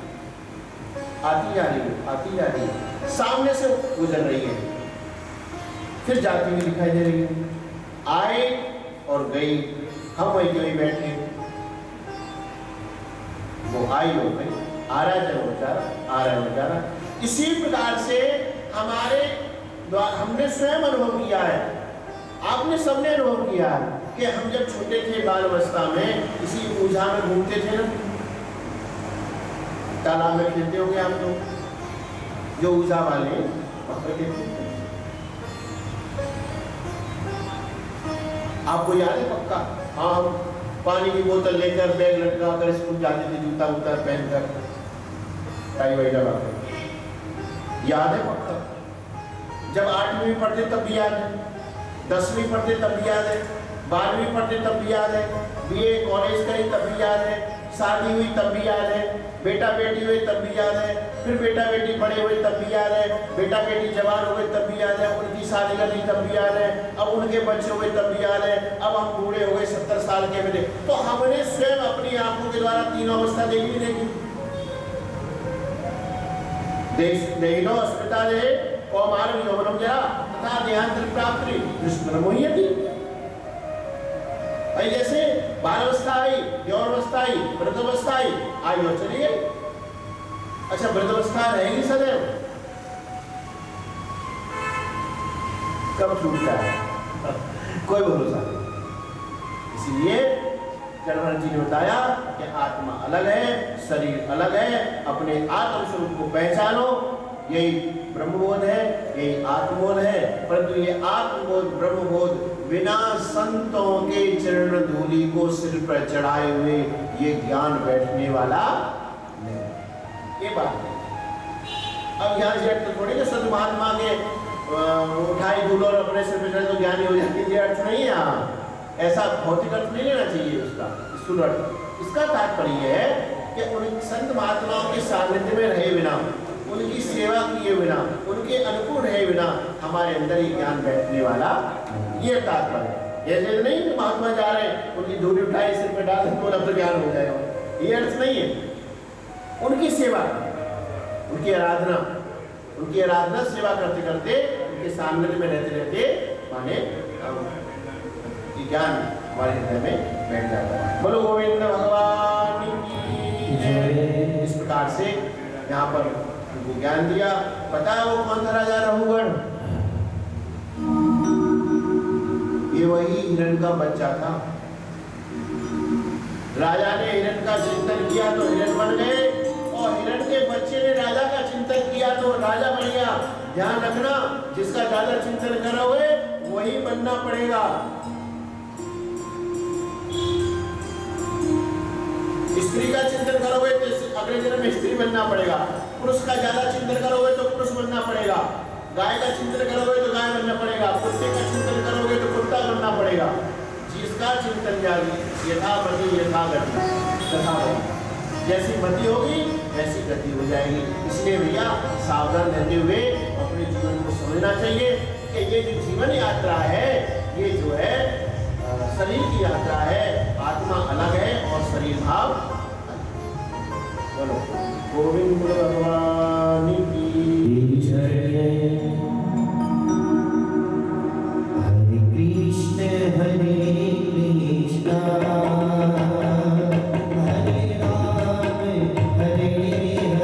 आती जा रही है, आती जा रही है, सामने से गुजर रही है, फिर जाती हुई दिखाई दे रही है, आए और गई, हम वहीं के वहीं बैठे, वो आई हो गई, आ रहा है चलो बेचारा, आ रहा है बेचारा। इसी प्रकार से हमारे द्वारा हमने स्वयं अनुभव किया है, आपने सबने अनुभव किया है कि हम जब छोटे थे बाल अवस्था में इसी पूजा में घूमते थे ना, तालाब में खेलते होंगे आप लोग, जो ऊजा वाले वहां खेलते, आपको याद है पक्का? हाँ, पानी की बोतल लेकर बैग लटका कर स्कूल जाते थे, जूता उतार पहनकर, टाई वाई लगा कर, याद है पक्का? जब 8वीं में पढ़ते तब भी याद है, 10वीं पढ़ते तब भी याद है, 12वीं पढ़ते तब भी याद है, BA कॉलेज करी तब भी याद है, शादी हुई तब भी याद है, बेटा बेटी हुए तब भी याद है, फिर बेटा बेटी बड़े हुए तब भी याद है, बेटा बेटी जवान हो गए तब भी याद है, उनकी शादी कर ली तब भी याद है, अब उनके बच्चे हुए तब भी याद है, अब हम बूढ़े हो गए 70 साल के मेरे, तो हमने स्वयं अपनी आंखों के द्वारा तीनों अवस्था देखी देखी, देहिनो अस्मिता रहे कौमार यौवनम जरा तथा देहांतर प्राप्ति दुष्कर्म हुई थी। भाई जैसे बालावस्था आई, यौवनावस्था आई, वृद्धावस्था आई, आयु चली गई। अच्छा वृद्धावस्था रहेगी सदैव? कब छूटता है कोई भरोसा नहीं। इसलिए चरमन जी ने बताया कि आत्मा अलग है, शरीर अलग है, अपने आत्म स्वरूप को पहचानो, यही ब्रह्मबोध है, यही आत्मबोध है। परंतु ये आत्मबोध ब्रह्मबोध बिना संतों के चरण धूलि को सिर पर चढ़ाए हुए ये ज्ञान बैठने वाला नहीं, ये बात है। अब यहाँ से तो थोड़ी ना संत महात्मा के उठाई धूल और अपने सिर पर चढ़े तो ज्ञानी हो जाती, ये अर्थ नहीं है। यहाँ ऐसा भौतिक अर्थ नहीं लेना चाहिए उसका, स्थूल अर्थ। इसका तात्पर्य है कि उन संत महात्माओं के सानिध्य में रहे बिना, उनकी सेवा किए बिना, उनके अनुकूल रहे बिना हमारे अंदर ये ज्ञान बैठने वाला, ये तात्पर्य। ऐसे नहीं कि महात्मा जा रहे हैं, उनकी धूली उठाई सिर पे डाल तो अब तो ज्ञान हो जाएगा, ये अर्थ नहीं है। उनकी सेवा, उनकी आराधना सेवा करते करते, उनके सानिध्य में रहते रहते माने ज्ञान हमारे हृदय में बैठ जाता है। बोलो गोविंद भगवान की जय। इस प्रकार से यहाँ पर उनको ज्ञान दिया। पता है वो कौन था राजा रघुगण? ये वही हिरण का बच्चा था। राजा ने हिरण का चिंतन किया तो हिरण बन गए, और हिरण के बच्चे ने राजा का चिंतन किया तो राजा बन गया। ध्यान रखना, जिसका ज्यादा चिंतन करोगे वही बनना पड़ेगा। स्त्री का चिंतन करोगे तो अगले जन्म में स्त्री बनना पड़ेगा। पुरुष का ज्यादा चिंतन करोगे तो पुरुष बनना पड़ेगा। गाय का चिंतन करोगे तो गाय बनना पड़ेगा। कुत्ते का चिंतन करोगे तो कुत्ता बनना पड़ेगा। जिसका चिंतन यथा मति यथा गति, तथा जैसी मति होगी वैसी गति हो जाएगी। इसलिए भैया सावधान रहते हुए अपने जीवन को समझना चाहिए कि ये जो जीवन यात्रा है, ये जो है शरीर की यात्रा है। आत्मा अलग है और शरीर भाव अलग। बोलो गोविंद भगवान की जय। हरे कृष्ण हरे कृष्ण हरे राम हरे हरे,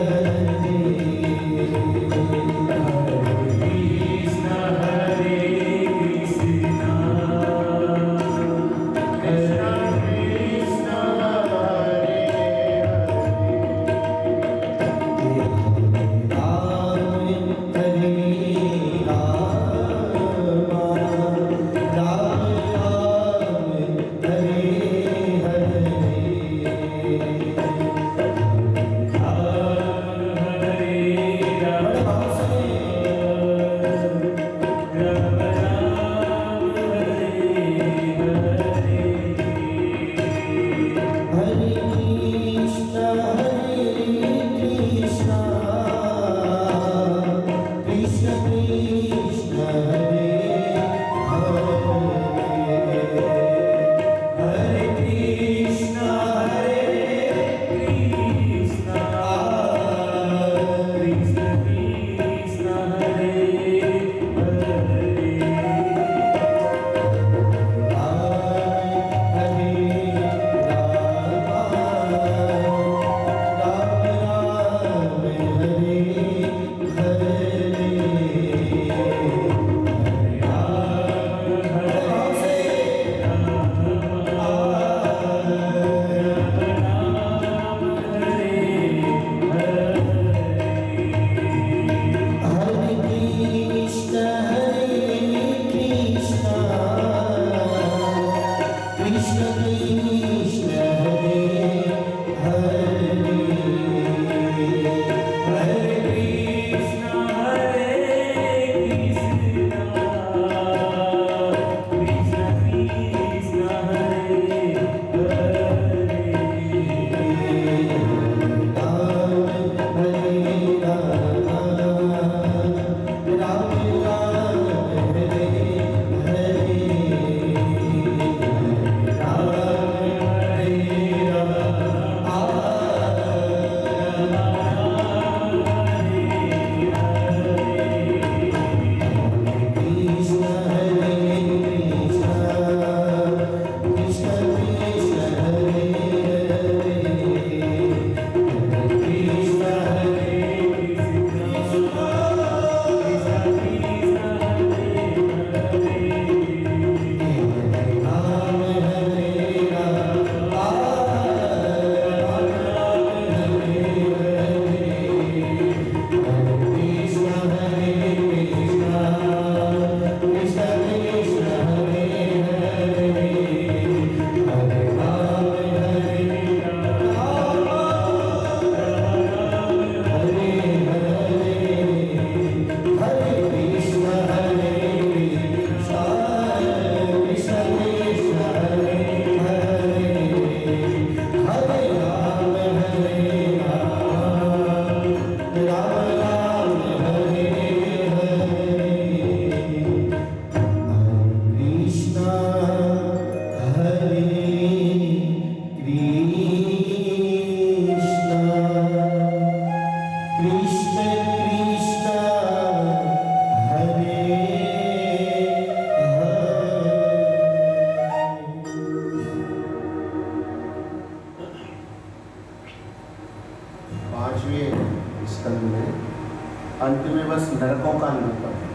अंत में बस नरकों का निरूपण है।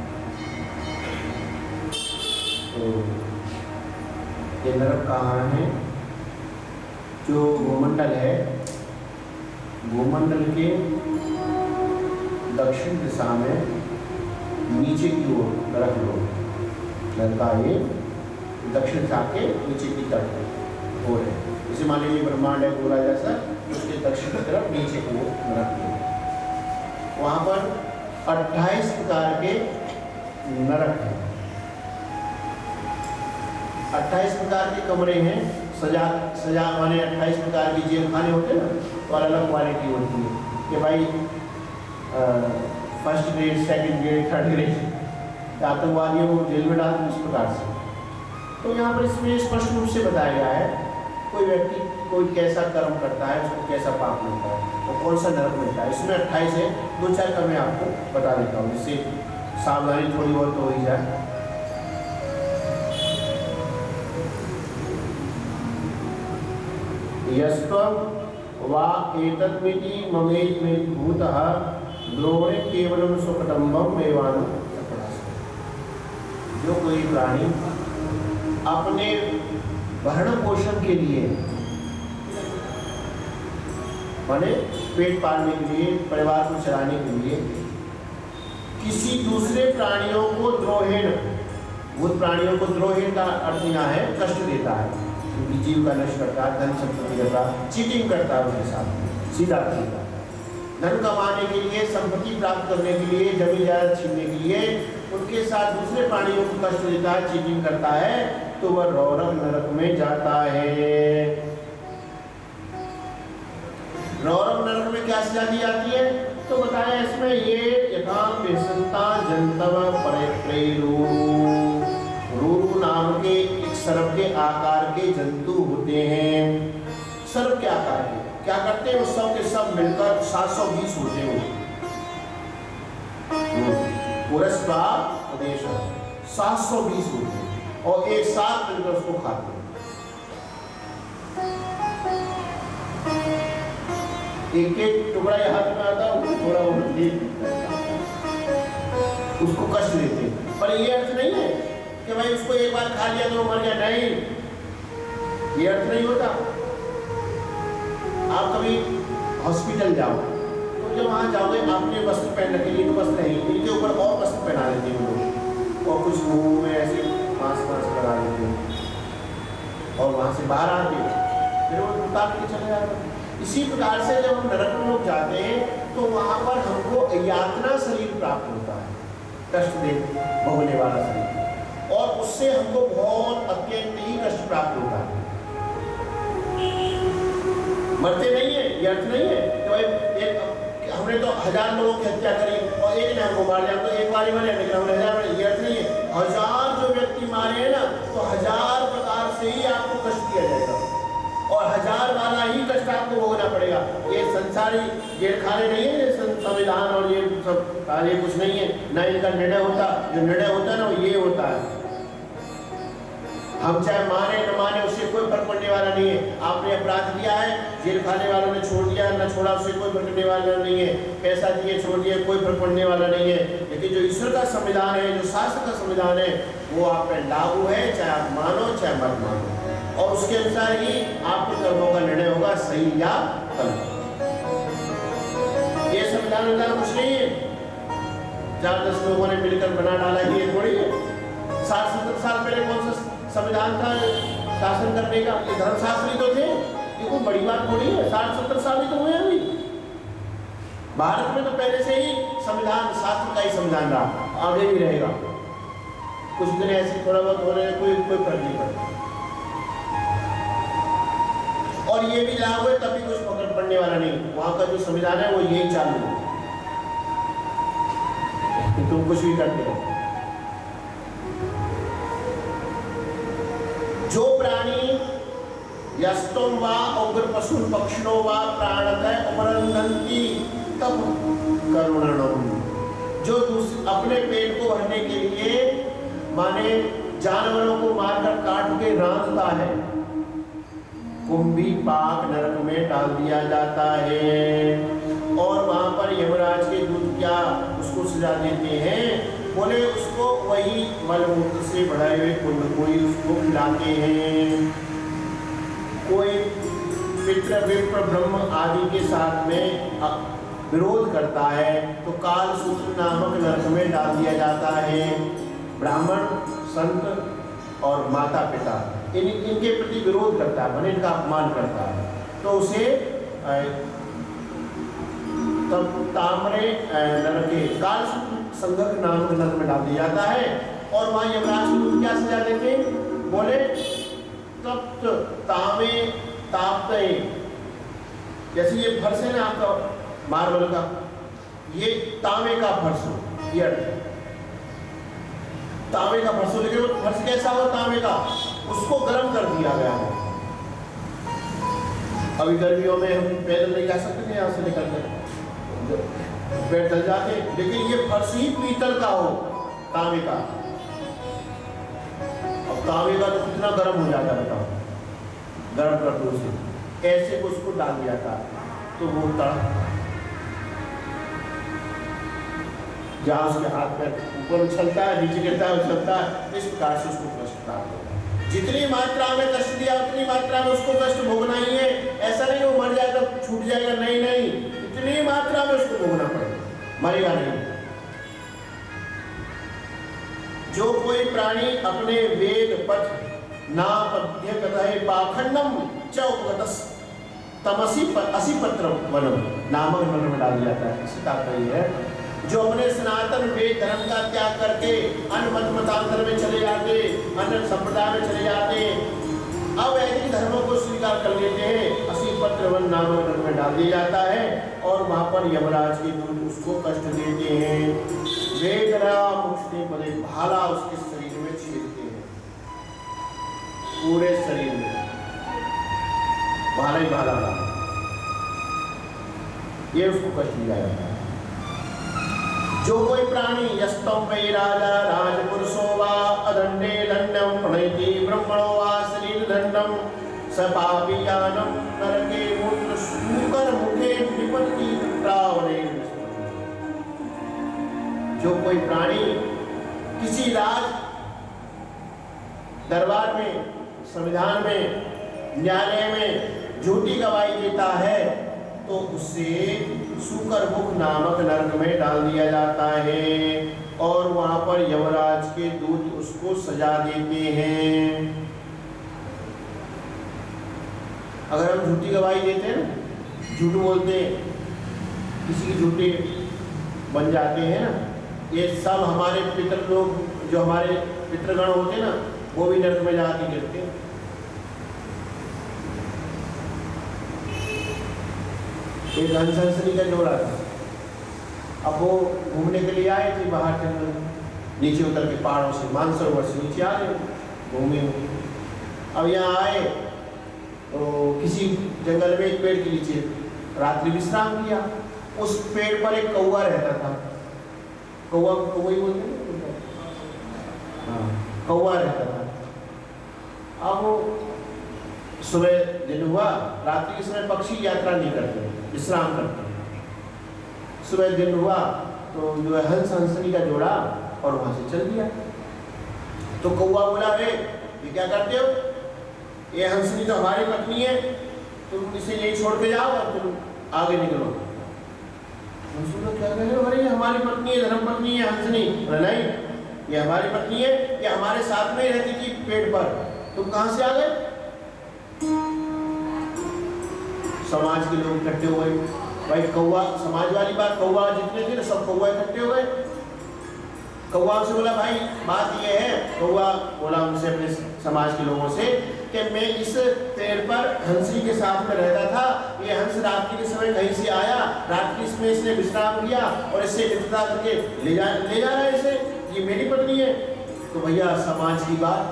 तो ये नरक कहाँ है? जो भूमंडल है, भूमंडल के दक्षिण दिशा में नीचे की ओर रख लो, लड़का ये दक्षिण दिशा के नीचे की तरफ ओर है। जैसे मान लीजिए ब्रह्मांड है गोला जैसा, उसके दक्षिण की तरफ नीचे की ओर रख लो। वहाँ पर 28 प्रकार के नरक हैं, 28 प्रकार के कमरे हैं। सजा माने 28 प्रकार की जेल खाने होते हैं ना, तो अलग क्वालिटी होती है कि भाई first grade, second grade, third grade आतंकवादियों को जेल में डालते इस प्रकार से। तो यहाँ पर इसमें स्पष्ट रूप से बताया गया है कोई व्यक्ति कोई कैसा कर्म करता है उसको कैसा पाप मिलता है और कौन सा नरक मिलता है। इसमें 28 है, 2-4 का मैं आपको बता देता हूँ जिससे सावधानी थोड़ी बहुत तो हो ही जाए। यस्त्वं वा एतद्मिति ममेति भूतः द्रोणे केवलं स्वकुटुम्बं एवानु। जो कोई प्राणी अपने भरण पोषण के लिए माने पेट पालने के लिए, परिवार को चलाने के लिए किसी दूसरे प्राणियों को द्रोहेण, भूत प्राणियों को द्रोहेण का अर्थ यहाँ है कष्ट देता है, उनकी जीव का नष्ट करता है, धन संपत्ति करता है, चीटिंग करता है उनके साथ, सीधा तरीका धन कमाने के लिए, संपत्ति प्राप्त करने के लिए, जमीन जायदाद छीनने के लिए उनके साथ दूसरे प्राणियों को कष्ट देता है, चीटिंग करता है, तो वह रौरव नरक में जाता है। रौरव नरक में क्या सजा दी जाती है? तो बताया इसमें ये यथा बेसंता जंतव परेत्रैरू, रूरू नाम के एक सर्प के आकार के जंतु होते हैं। सर्प के आकार के क्या करते हैं? उस सब के सब मिलकर 720 होते हैं। पुरस्का प्रदेश 720 होते हैं और एक साथ मिलकर उसको खाते हैं। एक एक टुकड़ा हाथ में आता है, थोड़ा उसको कष्ट देते हैं। पर ये अर्थ नहीं है कि भाई उसको एक बार खा लिया तो वो मर गया, नहीं, ये अर्थ नहीं होता। आप कभी हॉस्पिटल जाओ तो जब वहाँ जाओगे आपने वस्त्र पहन रखे, ये तो वस्त्र नहीं, इनके ऊपर और वस्त्र पहना देते हैं लोग और कुछ मुंह में ऐसे मांस लगा देते हैं और वहाँ से बाहर आते हैं, फिर वो उतार के चले जाते हैं। इसी प्रकार से जब हम नरक में लोग जाते हैं तो वहाँ पर हमको यातना शरीर प्राप्त होता है, कष्ट दे भोगने वाला शरीर, और उससे हमको बहुत अत्यंत ही कष्ट प्राप्त होता है। मरते नहीं है, ये अर्थ नहीं है कि भाई हमने तो 1000 लोगों की हत्या करी और एक ने हमको मार दिया तो एक बार ही मरे, लेकिन हमने 1000, ये अर्थ नहीं है। 1000 जो व्यक्ति मारे हैं ना, तो 1000 प्रकार से ही आपको कष्ट दिया जाएगा और 1000 वाला ही कष्ट आपको भोगना पड़ेगा। ये संसारी जेल खाने नहीं है, संविधान और ये सब कार्य कुछ नहीं है, न इनका निर्णय होता। जो निर्णय होता है ना वो ये होता है, हम चाहे माने न माने उससे कोई फर्क पड़ने वाला नहीं है। आपने अपराध किया है, जेल खाने वालों ने छोड़ दिया न छोड़ा, उससे कोई फर्क पड़ने वाला नहीं है। पैसा दिए छोड़ दिए, कोई फर्क पड़ने वाला नहीं है। लेकिन जो ईश्वर का संविधान है, जो शास्त्र का संविधान है, वो आप पे लागू है, चाहे आप मानो चाहे मत मानो, और उसके अनुसार ही आपके कर्मों का निर्णय होगा, सही या गलत। ये संविधान कुछ नहीं है 4-10 लोगों ने मिलकर बना डाला, ये थोड़ी है। 60-70 साल पहले कौन सा संविधान था शासन करने का? ये धर्मशास्त्र ही तो थे, ये कोई बड़ी बात थोड़ी है। 60-70 साल ही तो हुए अभी। भारत में तो पहले से ही संविधान शास्त्र का ही संविधान रहा, आगे भी रहेगा। कुछ दिन ऐसे थोड़ा बहुत हो रहे हैं, कोई फर्क नहीं पड़ता, और ये भी लागू है तभी कुछ पकड़ पड़ने वाला नहीं। वहां का जो संविधान है वो यही चालू है कि तुम कुछ भी करते हो। जो प्राणी यस्तम वा उग्र पशु पक्षिणो वा प्राणतः उपरंदन्ति तब करुणम, जो अपने पेट को भरने के लिए माने जानवरों को मारकर काट के रांधता है, कुंभी पाक नरक में डाल दिया जाता है। और वहां पर यमराज के दूत क्या उसको सजा देते हैं? बोले उसको वही मलमूत्र से बढ़ाए हुए कुंड कोई उसको खिलाते हैं, कोई पितृ विप्र ब्रह्म आदि के साथ में विरोध करता है तो काल सूत्र नामक नरक में डाल दिया जाता है। ब्राह्मण, संत और माता पिता इनके प्रति विरोध करता है, माने इनका अपमान करता है, तो उसे तब ताम्रे नरके काल संगत नामक नरक में डाल दिया जाता है। और वहाँ यमराज को क्या सजा देते, बोले तप्त तामे ताप्ते, जैसे ये फर्श है ना आपका मार्बल का, ये तांबे का फर्श हो, ये अर्थ है तांबे का फर्श हो। लेकिन वो फर्श कैसा हो तांबे का, उसको गर्म कर दिया गया है। अभी गर्मियों में हम पैदल नहीं जा सकते थे यहाँ से निकल कर, पैर जल जाते, लेकिन ये फर्श ही पीतल का हो, तांबे का। अब तांबे का तो कितना गर्म हो जाता है बताओ, गर्म कर दो उसे, ऐसे उसको डाल दिया था तो वो तड़ा जहाँ उसके हाथ पैर ऊपर उछलता है, नीचे गिरता है, उछलता है, इस प्रकार से उसको कष्ट प्राप्त होता है। जितनी मात्रा में कष्ट दिया उतनी मात्रा में उसको कष्ट भोगना ही है। ऐसा नहीं कि वो मर जाएगा छूट जाएगा, नहीं नहीं, इतनी मात्रा में उसको भोगना पड़ेगा, मरेगा नहीं। जो कोई प्राणी अपने वेद पथ ना पद्य कथाए पाखंडम च उपगतस तमसी असी पत्र वनम नामक वन में डाल जाता है। इसी तात्पर्य है जो अपने सनातन वेद धर्म का त्याग करके अन्य मत मतांतर में चले जाते, अन्य संप्रदाय में चले जाते, अवैदिक धर्मों को स्वीकार कर लेते हैं, असी पत्र वन नामक वन में डाल दिया जाता है और वहां पर यमराज के दूत उसको कष्ट देते हैं। वेदना मुक्ति पदे भाला उसके शरीर में छेदते हैं, पूरे शरीर में भाला ही भाला, ये उसको कष्ट दिया जाता है। जो कोई प्राणी यस्तम वै राजा राजपुरुषो वा अदंडे दंडम प्रणयति ब्रह्मणो वा शरीर दंडम स पापीयानम नरके मूत्र शूकर मुखे विपत्ति त्रावणे। जो कोई प्राणी किसी राज दरबार में, संविधान में, न्यायालय में झूठी गवाही देता है तो उसे सूकर मुख नामक नरक में डाल दिया जाता है और वहां पर यमराज के दूत उसको सजा देते हैं। अगर हम झूठी गवाही देते हैं ना, झूठ बोलते हैं, किसी की झूठे बन जाते हैं ना, ये सब हमारे पितृ लोग जो हमारे पितृगण होते हैं ना, वो भी नरक में जाके गिरते हैं। एक हंसनी का जोड़ा था, अब वो घूमने के लिए आए थे बाहर जंगल, नीचे उतर के पहाड़ों से, मानसरोवर से नीचे आ गए घूमे। अब यहाँ आए तो किसी जंगल में एक पेड़ के नीचे रात्रि विश्राम किया। उस पेड़ पर एक कौवा रहता था, कौवा ही बोलते हैं, हाँ कौवा रहता था। अब सुबह दिन हुआ, रात्रि के समय पक्षी यात्रा नहीं करते, विश्राम करते हैं। सुबह दिन हुआ तो जो है हंस हंसनी का जोड़ा और वहां से चल दिया। तो कौवा बोला, अरे ये क्या करते हो, ये हंसनी तो हमारी पत्नी है, तुम इसे यही छोड़ के जाओ और तुम आगे निकलो। क्या कह रहे हो, अरे ये हमारी पत्नी है, धर्म पत्नी है हंसनी। नहीं, ये हमारी पत्नी है, ये हमारे साथ में ही रहती थी पेड़ पर, तुम कहां से आ गए। समाज के लोग इकट्ठे हो गए, भाई कौवा, समाज वाली बात, कौवा जितने थे ना सब कौवा इकट्ठे हो गए। कौवा से बोला, भाई बात ये है, कौवा बोला उनसे, अपने समाज के लोगों से, कि मैं इस पेड़ पर हंसी के साथ में रहता था, ये हंस रात्रि के समय कहीं से आया, रात्रि इसमें इसने विश्राम किया और इससे मित्रता करके ले जा रहा है इसे, ये मेरी पत्नी है। तो भैया समाज की बात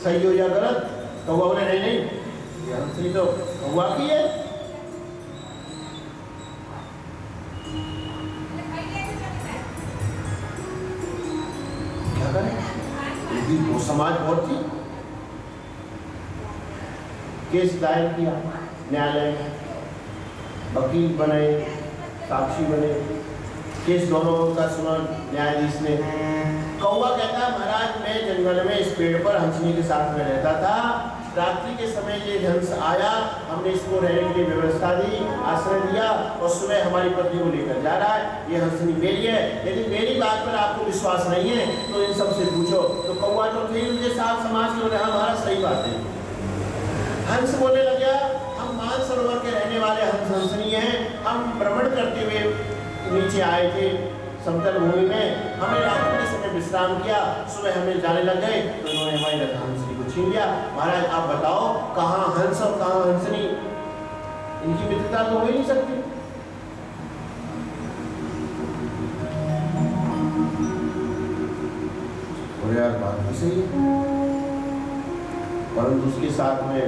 सही हो या गलत। कौवा बोले, नहीं नहीं, ये हंसनी तो कौवा की है। क्या करें, वो समाज बहुत थी। केस दायर किया न्यायालय में, वकील बने, साक्षी बने, केस दोनों का सुना न्यायाधीश ने। कौवा कहता, महाराज मैं जंगल में इस पेड़ पर हंसनी के साथ में रहता था, रात्रि के समय ये हंस आया, हमने इसको रहने के लिए व्यवस्था दी, आश्रय दिया, और सुबह हमारी पत्नी को लेकर जा रहा है। ये हंसनी मेरी है, लेकिन मेरी बात पर आपको विश्वास नहीं है तो इन सब से पूछो। तो कौवा तो थे उनके साथ समाज के, हमारा सही बात है। हंस बोलने लग गया, हम मानसरोवर के रहने वाले हंस हंसनी हैं, हम भ्रमण करते हुए नीचे आए थे समतल भूमि में, हमने रात्रि के समय विश्राम किया, सुबह हमें जाने लग गए तो उन्होंने हमारी रथ हंसनी को छीन लिया। महाराज आप बताओ कहाँ हंस और कहाँ हंसनी, इनकी मित्रता तो हो ही नहीं सकती। और यार बात भी सही है, परंतु उसके साथ में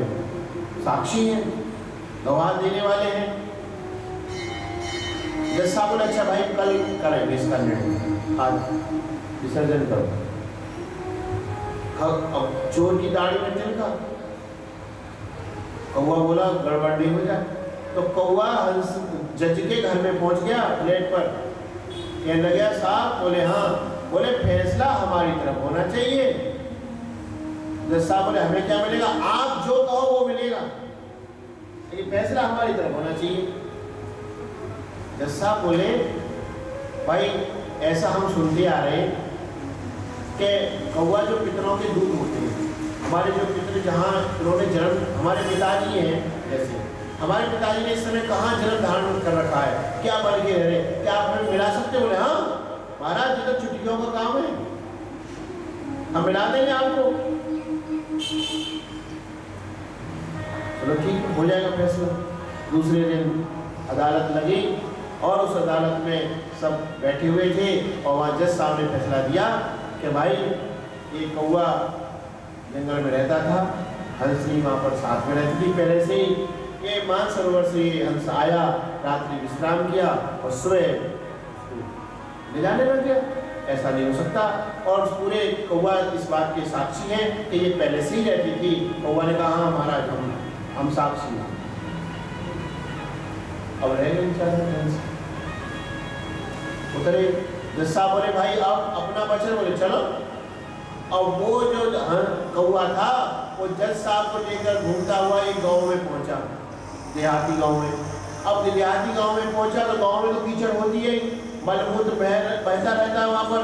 साक्षी हैं, गवाह देने वाले हैं। जैसा बोला अच्छा भाई कल करेंगे इसका निर्णय, आज विसर्जन करो। अब चोर की दाढ़ी में तिनका, कौवा बोला गड़बड़ नहीं हो जाए, तो कौवा हंस जज के घर में पहुंच गया प्लेट पर, कहने लगा साहब, बोले हाँ, बोले फैसला हमारी तरफ होना चाहिए। जज साहब बोले हमें क्या मिलेगा, आप जो कहो वो मिलेगा, लेकिन फैसला हमारी तरफ होना चाहिए। जज साहब बोले भाई ऐसा हम सुनते आ रहे हैं कि कौवा जो पितरों के दूध होते हैं, हमारे जो पितर जहाँ उन्होंने जन्म, हमारे पिताजी हैं, जैसे हमारे पिताजी ने इस समय कहाँ जन्म धारण कर रखा है, क्या बन के रहे, क्या आप हमें मिला सकते? बोले हाँ महाराज ये तो चुटकियों का काम है, हम मिला देंगे आपको। चलो ठीक हो जाएगा फैसला। दूसरे दिन अदालत लगी और उस अदालत में सब बैठे हुए थे और वहाँ जज साहब ने फैसला दिया कि भाई ये कौवा जंगल में रहता था, हंसनी वहाँ पर साथ में रहती थी पहले से ही, ये मानसरोवर से ये हंस आया, रात्रि विश्राम किया और सुबह ले जाने लग गया, ऐसा नहीं हो सकता। और पूरे कौवा इस बात के साक्षी हैं कि ये पहले से ही रहती थी। कौवा ने कहा हाँ महाराज हम साक्षी हैं। अब रह गए उतरे, जज साहब बोले भाई अब अपना वचन, बोले चलो। अब वो जो कौवा था वो जज साहब को लेकर घूमता हुआ एक गांव में पहुंचा, देहाती गांव में। अब देहाती गांव में पहुंचा तो गांव में तो कीचड़ होती है, मलमूत्र बहता रहता है, वहां पर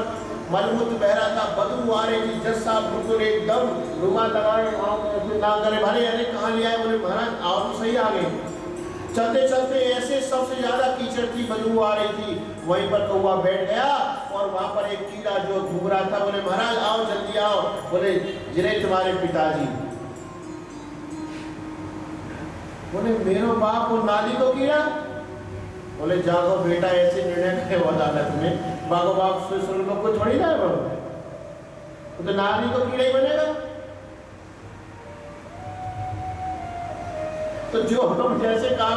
मलमूत्र बह रहा था, बदबू आ रही थी। जज साहब बिल्कुल एकदम रुमाल लगाए ना करे, भाई अरे कहाँ ले आए? बोले महाराज आओ तो सही आ गए। चलते चलते ऐसे सबसे ज्यादा कीचड़ थी, बदबू आ रही थी, वहीं पर कौवा बैठ गया और वहां पर एक कीड़ा जो घूम रहा था, बोले महाराज आओ जल्दी आओ। बोले जिरे तुम्हारे पिताजी। बोले मेरो बाप और नाली को कीड़ा। बोले जागो बेटा, ऐसे निर्णय करे अदालत में, बागो बाप से सुन को कोई थोड़ी ना है, तो नाली को कीड़ा ही बनेगा। तो जो हम जैसे काम